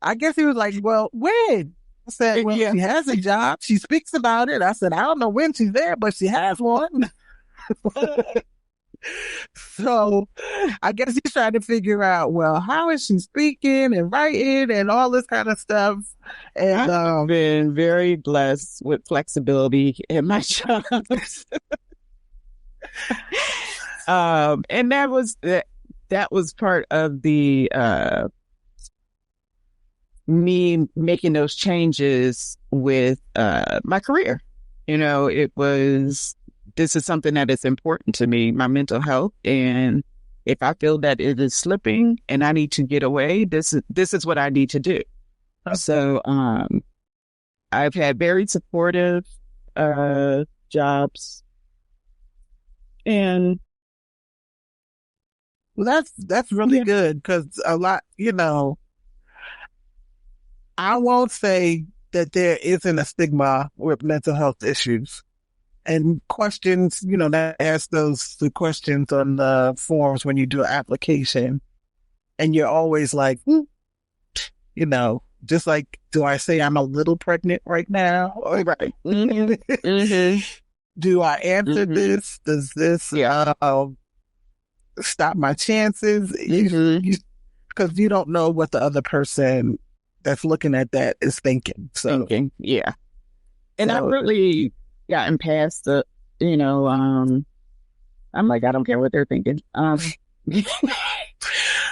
I guess he was like, well, when? I said, well, she has a job. She speaks about it. I said, I don't know when she's there, but she has one. So I guess he's trying to figure out, well, how is she speaking and writing and all this kind of stuff. And
I've been very blessed with flexibility in my jobs. And that was part of the me making those changes with my career. It was this is something that is important to me, my mental health. And if I feel that it is slipping and I need to get away, this is what I need to do. Okay. So, I've had very supportive, jobs, and
well, that's really good, because a lot, I won't say that there isn't a stigma with mental health issues. And questions, that ask the questions on the forms when you do an application. And you're always like, just like, do I say I'm a little pregnant right now?
Right. Mm-hmm.
Do I answer this? Does this stop my chances? Because you don't know what the other person that's looking at that is thinking.
Yeah. And I've really gotten past the, I'm like, I don't care what they're thinking. I've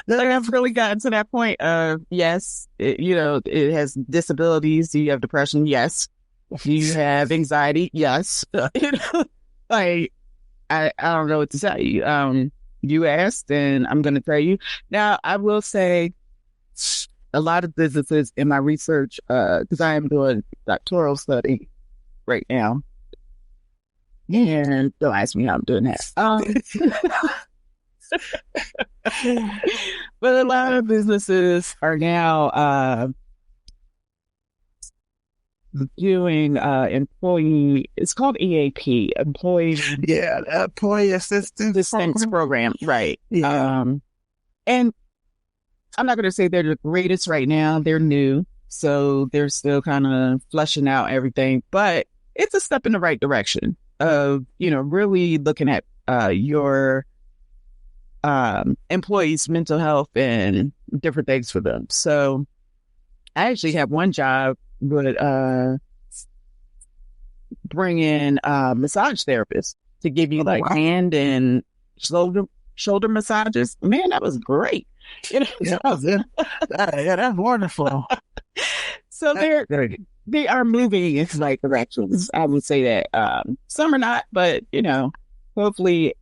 really gotten to that point of, yes, it has disabilities. Do you have depression? Yes. Do you have anxiety? Yes. I don't know what to tell you. You asked and I'm going to tell you. Now, I will say a lot of businesses in my research, because I am doing doctoral study right now. And don't ask me how I'm doing that. But a lot of businesses are now doing employee. It's called EAP, employee assistance program, right?
Yeah.
And I'm not going to say they're the greatest right now. They're new, so they're still kind of fleshing out everything. But it's a step in the right direction of really looking at your employees' mental health and different things for them. So I actually have one job would bring in massage therapists to give you hand and shoulder massages. Man, that was great.
That's wonderful.
So they are moving in like directions. I would say that some are not, but hopefully,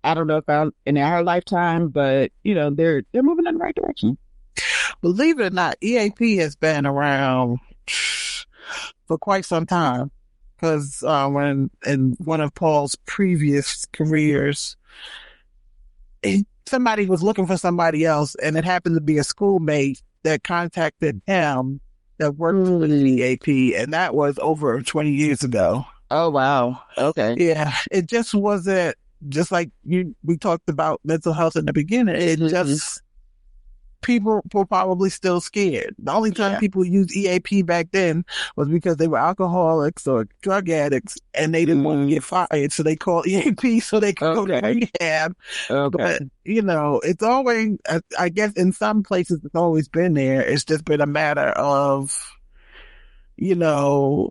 I don't know if I'm in our lifetime, but they're moving in the right direction.
Believe it or not, EAP has been around for quite some time, because when in one of Paul's previous careers, somebody was looking for somebody else, and it happened to be a schoolmate that contacted him that worked with EAP, and that was over 20 years ago.
Oh, wow. Okay.
Yeah. It just wasn't, just like we talked about mental health in the beginning. It just, people were probably still scared. The only time people used EAP back then was because they were alcoholics or drug addicts and they didn't want to get fired. So they called EAP so they could go to rehab.
Okay.
But, it's always, I guess in some places it's always been there. It's just been a matter of, the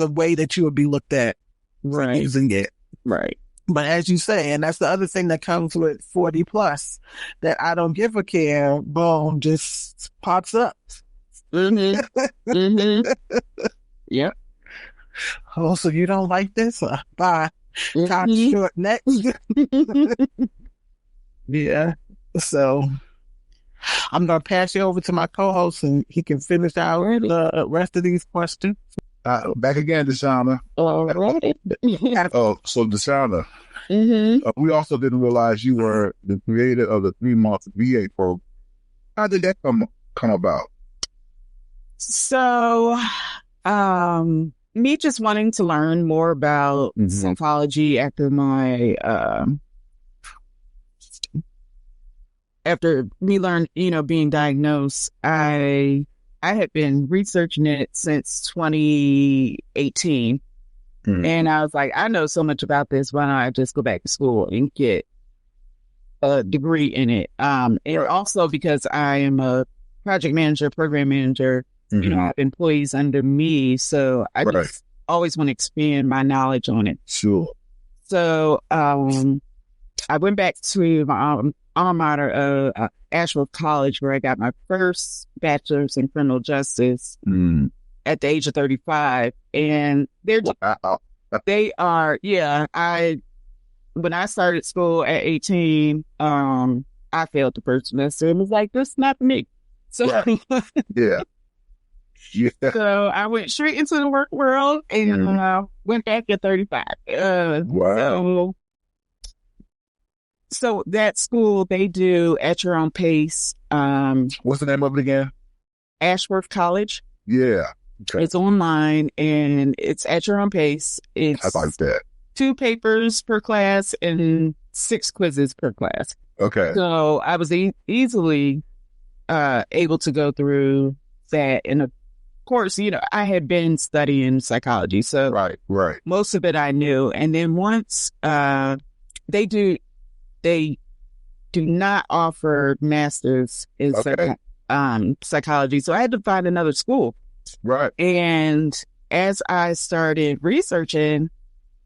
way that you would be looked at using it.
Right.
But as you say, and that's the other thing that comes with 40 plus, that I don't give a care, boom, just pops up.
Yeah.
Oh, so you don't like this? Bye. Time short next. Yeah. So I'm going to pass you over to my co-host and he can finish out the rest of these questions.
Back again, Deshauna.
All right.
So Deshauna, we also didn't realize you were the creator of the 3-month VA program. How did that come about?
So, me just wanting to learn more about psychology after my, after me being diagnosed, I had been researching it since 2018. And I was like, I know so much about this. Why don't I just go back to school and get a degree in it? And also because I am a project manager, program manager, I have employees under me. So I just always want to expand my knowledge on it.
Sure.
So I went back to my alma mater, Asheville College, where I got my first bachelor's in criminal justice at the age of 35. And they're
wow.
They are, yeah. When I started school at 18, I failed the first semester and was like, this is not me. So,
Right. Yeah. Yeah.
so I went straight into the work world and went back at 35.
Wow.
So that school, they do At Your Own Pace,
What's the name of it again?
Ashworth College.
Yeah. Okay.
It's online and it's At Your Own Pace.
I
It's
like that.
2 papers per class and 6 quizzes per class.
Okay.
So I was easily able to go through that. And of course, I had been studying psychology, so
Right.
most of it I knew. And then once they do not offer masters in
Okay.
psychology, so I had to find another school.
Right.
And as I started researching,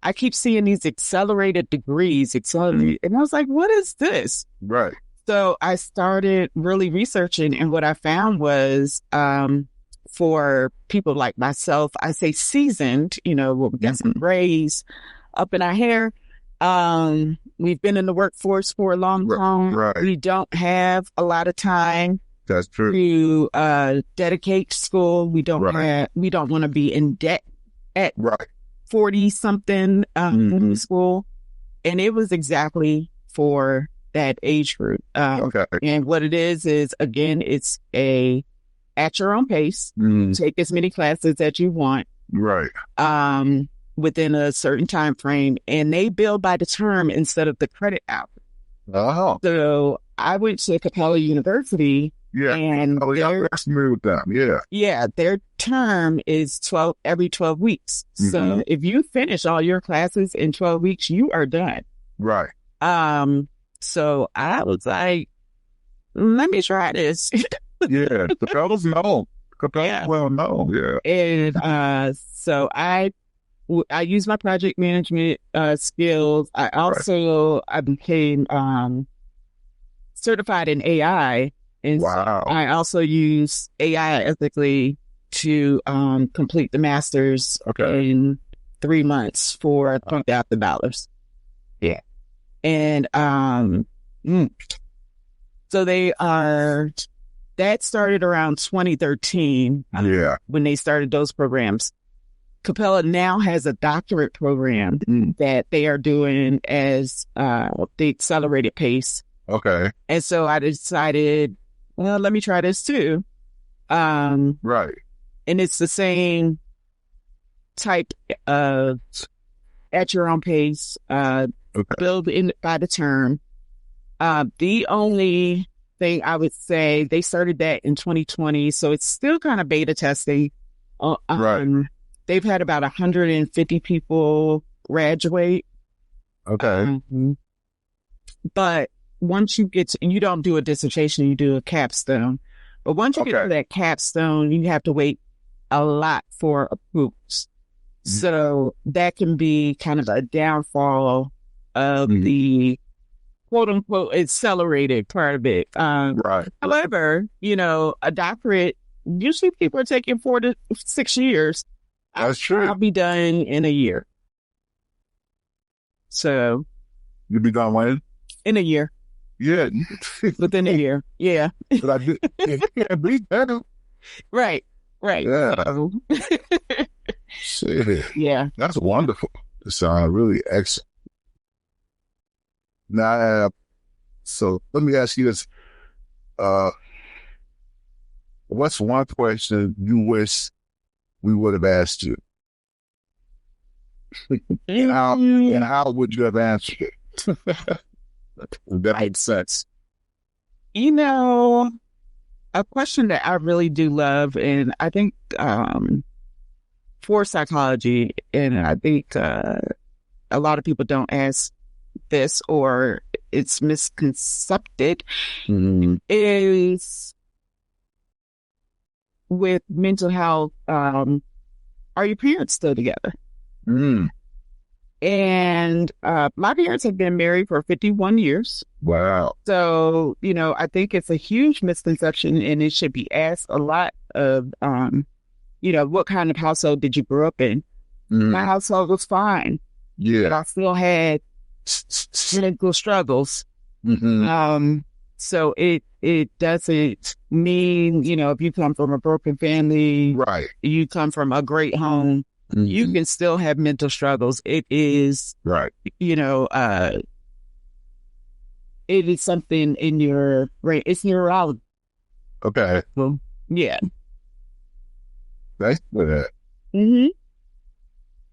I keep seeing these accelerated degrees, and I was like, what is this?
Right.
So I started really researching, and what I found was, for people like myself, I say seasoned, we got some grays up in our hair. We've been in the workforce for a long time.
Right.
We don't have a lot of time
That's true.
to dedicate to school. We don't want to be in debt at
Right.
40 something in school. And it was exactly for that age group.
Okay.
And what it is again, it's at your own pace. Take as many classes as you want.
Right.
Within a certain time frame, and they bill by the term instead of the credit hour.
Oh.
So I went to Capella University,
Yeah.
and
I'm familiar with them. Yeah.
their term is every 12 weeks. So if you finish all your classes in 12 weeks, you are done.
Right.
So I was like, let me try this.
Yeah. Capella's known. Capella's well known. Yeah.
And so I use my project management skills. I became certified in AI, and
Wow.
I also use AI ethically to complete the master's in 3 months for $20,000. Yeah, and so that started around 2013.
Yeah.
When they started those programs. Capella now has a doctorate program that they are doing as the accelerated pace.
Okay.
And so I decided, well, let me try this too.
Right.
And it's the same type of at your own pace, build in by the term. The only thing I would say, they started that in 2020, so it's still kind of beta testing.
Right.
They've had about 150 people graduate.
Okay.
But once you get to, you don't do a dissertation, you do a capstone. But once you get to that capstone, you have to wait a lot for approvals. So that can be kind of a downfall of the quote unquote accelerated part of it.
Right.
However, a doctorate, usually people are taking 4 to 6 years.
That's true.
I'll be done in a year. So.
You'll be done when?
In a year.
Yeah.
Within a year. Yeah.
But I did. At least better.
Right.
Yeah.
So.
Shit.
Yeah.
That's wonderful. It sounds really excellent. Now, so let me ask you this. What's one question you wish we would have asked you? and how would you have answered it? That made sense.
A question that I really do love, and I think for psychology, and I think a lot of people don't ask this, or it's misconcepted, is with mental health, are your parents still together? And my parents have been married for 51 years.
Wow.
So, I think it's a huge misconception, and it should be asked a lot of, what kind of household did you grow up in? My household was fine. But
Yeah.
I still had mental struggles. So it doesn't mean, if you come from a broken family,
Right.
you come from a great home, you can still have mental struggles. It is,
Right.
it is something in your brain. It's neurology.
Okay.
Yeah.
Thanks for that.
Mm-hmm.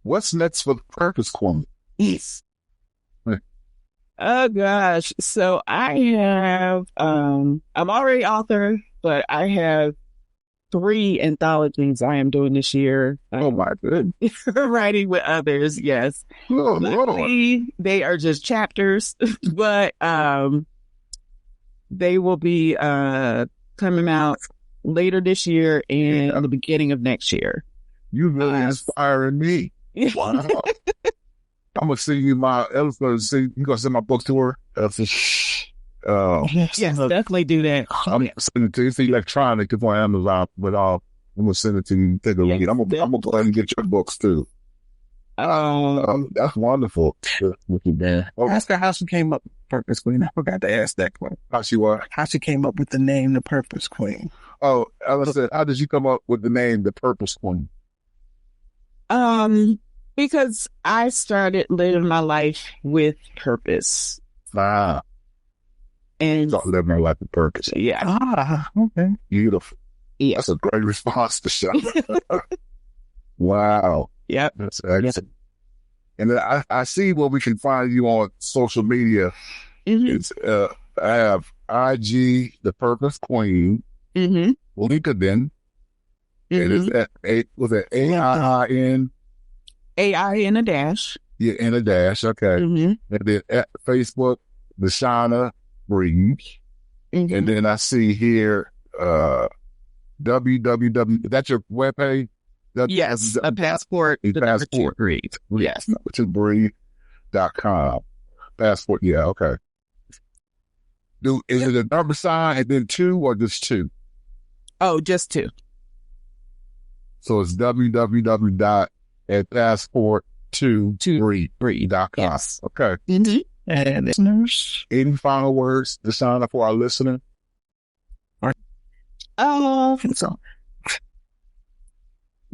What's next for the Purpose Queen?
Yes.
Right.
Oh gosh. So I have, I'm already author, but I have 3 anthologies I am doing this year.
Oh my goodness.
Writing with others. Yes.
Oh, Lord.
Luckily, they are just chapters, but, they will be, coming out later this year and the beginning of next year.
You really inspiring me. Wow. I'm gonna send you my. You gonna send my book to her?
Yes,
Yes, definitely do that.
I'm gonna send it to you. It's electronic. It's on Amazon, but I'm gonna send it to you. Take a look. I'm gonna go ahead and get your books too. That's wonderful.
Ask her how she came up with Purpose Queen. I forgot to ask that question.
How she was?
How she came up with the name, the Purpose Queen.
Oh, I said, how did you come up with the name, the Purpose Queen?
Because I started living my life with purpose.
Ah,
And
start living my life with purpose.
yeah.
Okay.
Beautiful.
Yeah.
That's a great response to Sean. Wow.
Yep.
That's excellent. And then I see where we can find you on social media.
Mm-hmm.
It's I have IG, the Purpose Queen,
Mm-hmm.
LinkedIn. It is at AIN,
AI in a dash.
yeah, in a dash. Okay.
Mm-hmm.
And then at Facebook, Deshauna Breed.
Mm-hmm.
And then I see here, www. That's your webpage?
Yes, a passport.
A
the number
passport.
2 breed. Yes.
Which is breed.com. Passport. Yeah. Okay. Is it a number sign and then 2 or just 2?
Oh, just 2.
So it's www.passport2breed.com.
Yes.
Okay.
Mm-hmm.
And listeners,
Any final words to sign up for our listener?
so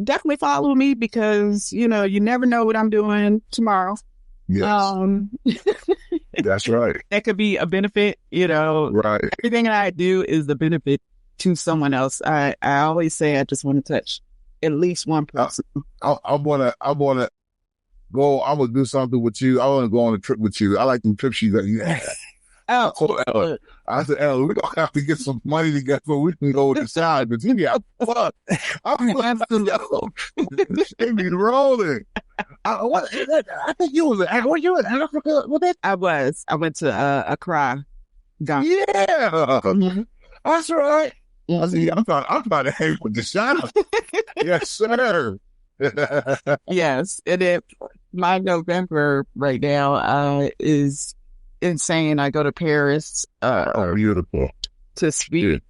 Definitely follow me because, you never know what I'm doing tomorrow.
Yes. That's right.
That could be a benefit,
Right.
Everything that I do is a benefit to someone else. I always say I just want to touch at least one person.
I wanna go. I'm gonna do something with you. I want to go on a trip with you. I like the trips you got.
Oh,
Ellen. I said, Ellen, we're gonna have to get some money together so we can go to the side. But you got fuck. I'm be rolling. I think you was. Were you in Africa with it?
I was. I went to Accra, Ghana.
Yeah,
Mhm.
that's right. I see. I'm trying to hang with the shot. Yes, sir.
Yes, and my November right now is insane. I go to Paris
Beautiful.
to speak,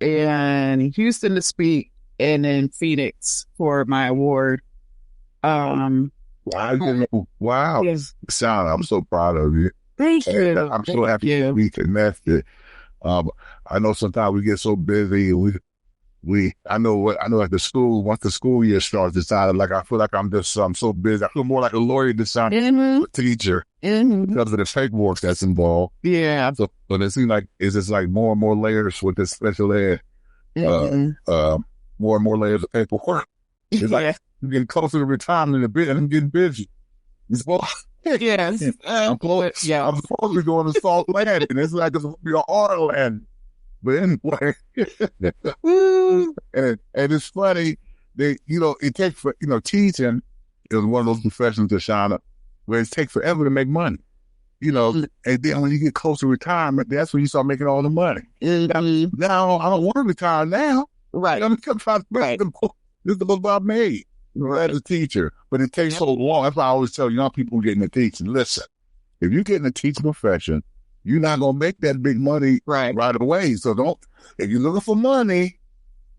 and Houston to speak, and then Phoenix for my award.
Wow.
Yes.
Sean, I'm so proud of you.
Thank you.
I'm so happy to be connected. I know sometimes we get so busy. I know at the school, once the school year starts, I feel like I'm so busy. I feel more like a lawyer than a teacher because of the paperwork that's involved.
Yeah.
So, but it seems like it's just like more and more layers with this special ed. More and more layers of paperwork. It's like you're getting closer to retirement a bit, and I'm getting busy.
Yes.
I'm supposed to be going to Salt Land, and it's like it's going to be a hard land. But anyway, and it's funny that, it takes for, teaching is one of those professions, Deshauna, where it takes forever to make money. And then when you get close to retirement, that's when you start making all the money. Now, I don't want to retire now.
Right.
I'm trying to this is the book I made as a teacher, but it takes so long. That's why I always tell young people who get into teaching, listen, if you get in the teaching profession, you're not going to make that big money right away. So if you're looking for money,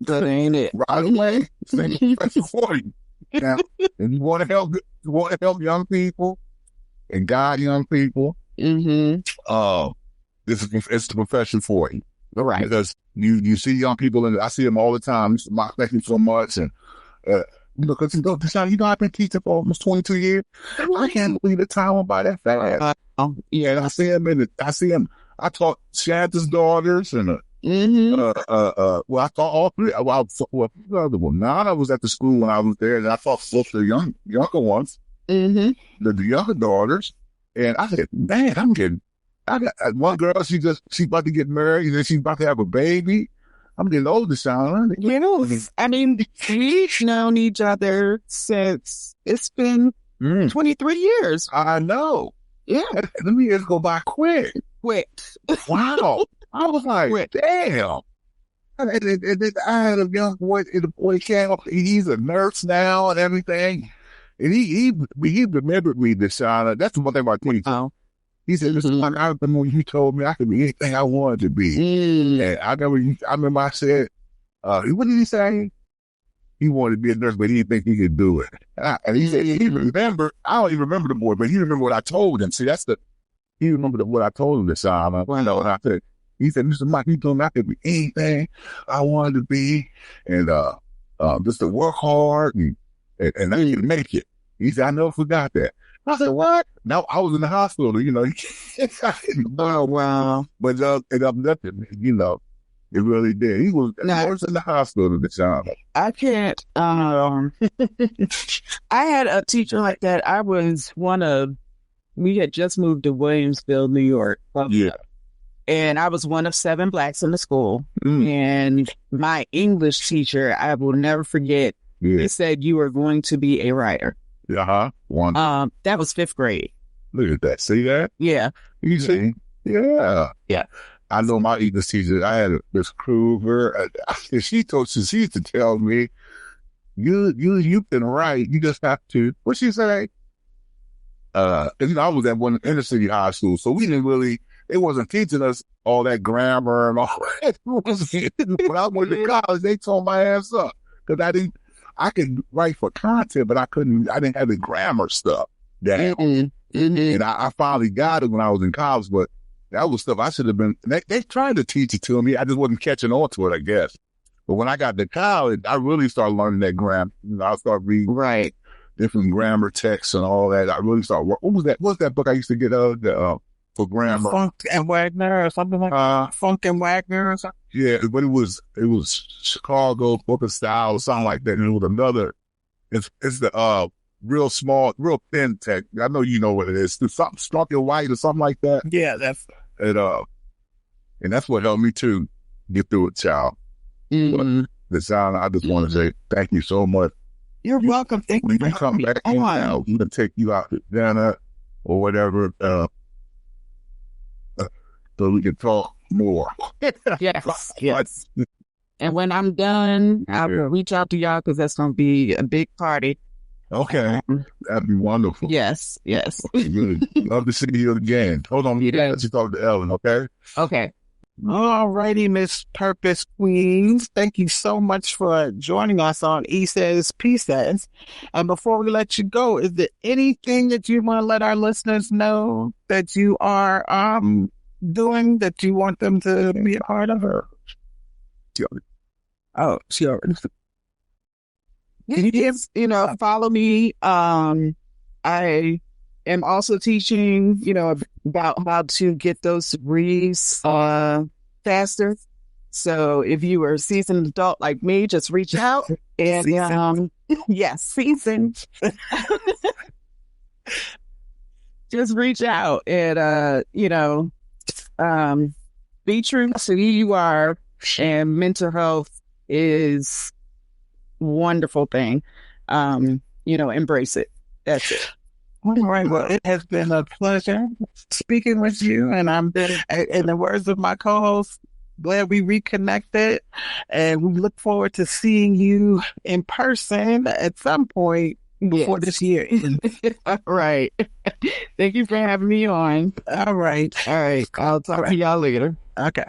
that ain't it.
Right away, it's for you. Now, if you want to help young people and guide young people, it's the profession for you.
Right.
Because you see young people, and I see them all the time. Thank you so much. And, because I've been teaching for almost 22 years. I can't believe the time went by that fast. Yeah, and I see him. I taught Shanta's daughters and, I taught all three. The other one. Nana was at the school when I was there, and I taught both the younger ones, the younger daughters. And I said, man, I got one girl, she's about to get married, and then she's about to have a baby. I'm getting older, Sean.
You know, I mean, we've known each other since it's been 23 years.
I know.
Yeah.
Let me just go by quick. Wow. I was like, damn. And I had a young boy, and the boy came up, he's a nurse now and everything. And he remembered me, Deshauna. That's the one thing about 22.
Oh.
He said, listen, I remember when you told me I could be anything I wanted to be. And I remember I said, what did he say? He wanted to be a nurse, but he didn't think he could do it. And he said, he remembered, I don't even remember the boy, but he remembered what I told him. See, he remembered what I told him this time. And I said, he said, Mr. Mike, you told me I could be anything I wanted to be. And just to work hard and I can make it. He said, I never forgot that. I said, what? Now, I was in the hospital,
Oh, wow.
But it uplifted me, it really did. He was in the hospital at the time.
I can't, I had a teacher like that. We had just moved to Williamsville, New York.
Yeah.
And I was one of 7 Blacks in the school. And my English teacher, I will never forget, he said, you are going to be a writer.
One.
That was 5th grade.
Look at that. See that?
Yeah.
You see? Yeah.
Yeah.
I know my English teacher. I had Miss Kruger. She used to tell me, you can write. You just have to. What she say? I was at one inner city high school, so we didn't really. They wasn't teaching us all that grammar and all that. When I went to college, they tore my ass up because I could write for content, but I didn't have the grammar stuff down. And I finally got it when I was in college, but that was stuff I should have been, they tried to teach it to me. I just wasn't catching on to it, I guess. But when I got to college, I really started learning that grammar. I started reading different grammar texts and all that. I really started what was that? What's that book I used to get for grammar?
Funk and Wagner or something like that. Funk and Wagner or something.
Yeah, but it was Chicago Book of Style or something like that. And it was another. It's the real small, real thin text. I know you know what it is. It's something Strunk and White or something like that.
Yeah, that's
and that's what helped me to get through it, child. But the sound, I just want to say thank you so much.
You're welcome. Thank you.
When you come back in town, I'm gonna take you out to dinner or whatever, so we can talk more.
Yes. And when I'm done, I will reach out to y'all because that's gonna be a big party.
Okay, that'd be wonderful.
Yes.
Good. Love to see you again. Hold on, let you talk to Ellen, okay?
Okay.
All righty, Miss Purpose Queens. Thank you so much for joining us on E Says, P Says. And before we let you go, is there anything that you want to let our listeners know that you are doing that you want them to be a part of? Or she already.
Follow me. I am also teaching, about how to get those degrees faster. So if you are a seasoned adult like me, just reach out and seasoned. Just reach out and be true to who you are. And mental health is a wonderful thing. Embrace it. That's it.
All right. Well, it has been a pleasure speaking with you. And I'm, in the words of my co-host, glad we reconnected. And we look forward to seeing you in person at some point before this year ends.
All right. Thank you for having me on.
All right.
I'll talk to y'all later.
Okay.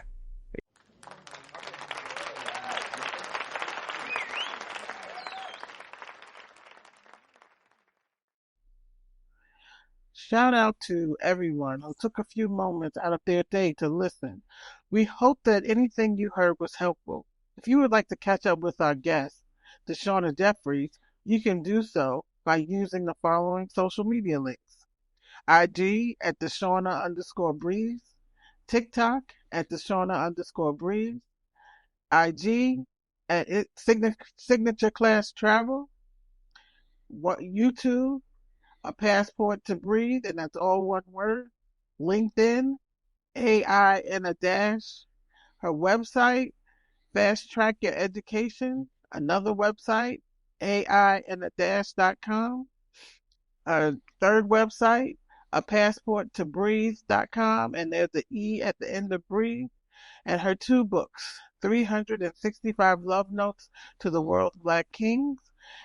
shout out to everyone who took a few moments out of their day to listen. We hope that anything you heard was helpful. If you would like to catch up with our guest, Deshauna Jeffries, you can do so by using the following social media links. IG at Deshauna_Breeze, TikTok at Deshauna_Breeze, IG at Signature Class Travel, YouTube, A Passport to Breathe, and that's all one word, LinkedIn, AI in a dash, her website, Fast Track Your Education, another website, AIinadash.com, a third website, A Passport to Breathe.com, and there's the E at the end of Breathe, and her two books, 365 Love Notes to the World's Black Kings,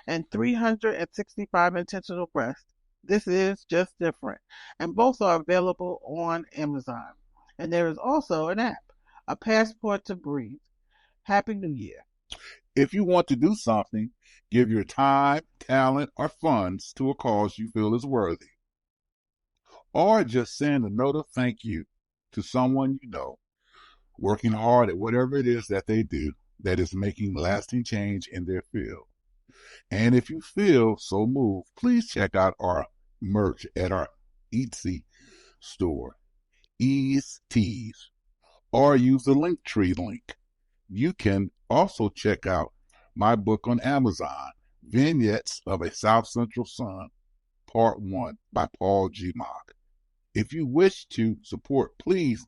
and 365 Intentional Rest. This is just different. And both are available on Amazon. And there is also an app, A Passport to Breathe. Happy New Year.
If you want to do something, give your time, talent, or funds to a cause you feel is worthy. Or just send a note of thank you to someone you know, working hard at whatever it is that they do that is making lasting change in their field. And if you feel so moved, please check out our merch at our Etsy store, Ease Tees, or use the Linktree link. You can also check out my book on Amazon, Vignettes of a South Central Son, Part 1 by Paul G. Mock. If you wish to support, please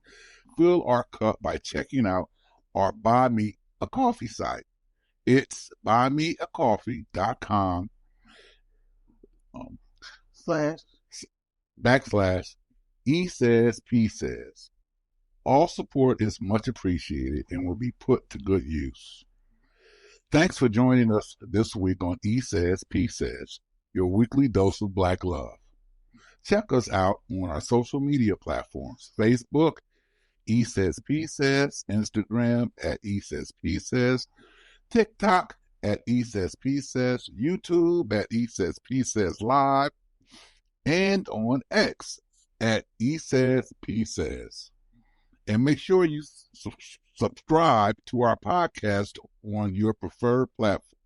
fill our cup by checking out our Buy Me a Coffee site. It's buymeacoffee.com / E Says P Says. All support is much appreciated and will be put to good use. Thanks for joining us this week on E Says P Says, your weekly dose of Black love. Check us out on our social media platforms: Facebook, E Says P Says, Instagram at E Says P Says, TikTok at E Says P Says, YouTube at E Says P Says Live, and on X at E Says P Says. And make sure you subscribe to our podcast on your preferred platform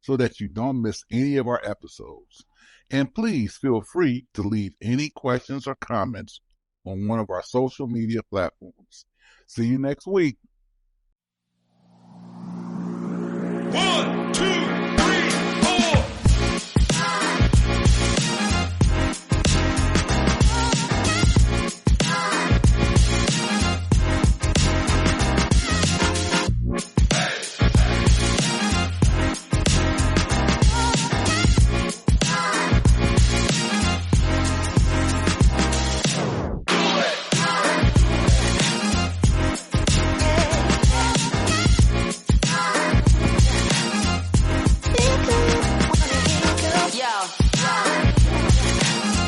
so that you don't miss any of our episodes. And please feel free to leave any questions or comments on one of our social media platforms. See you next week.
1, 2,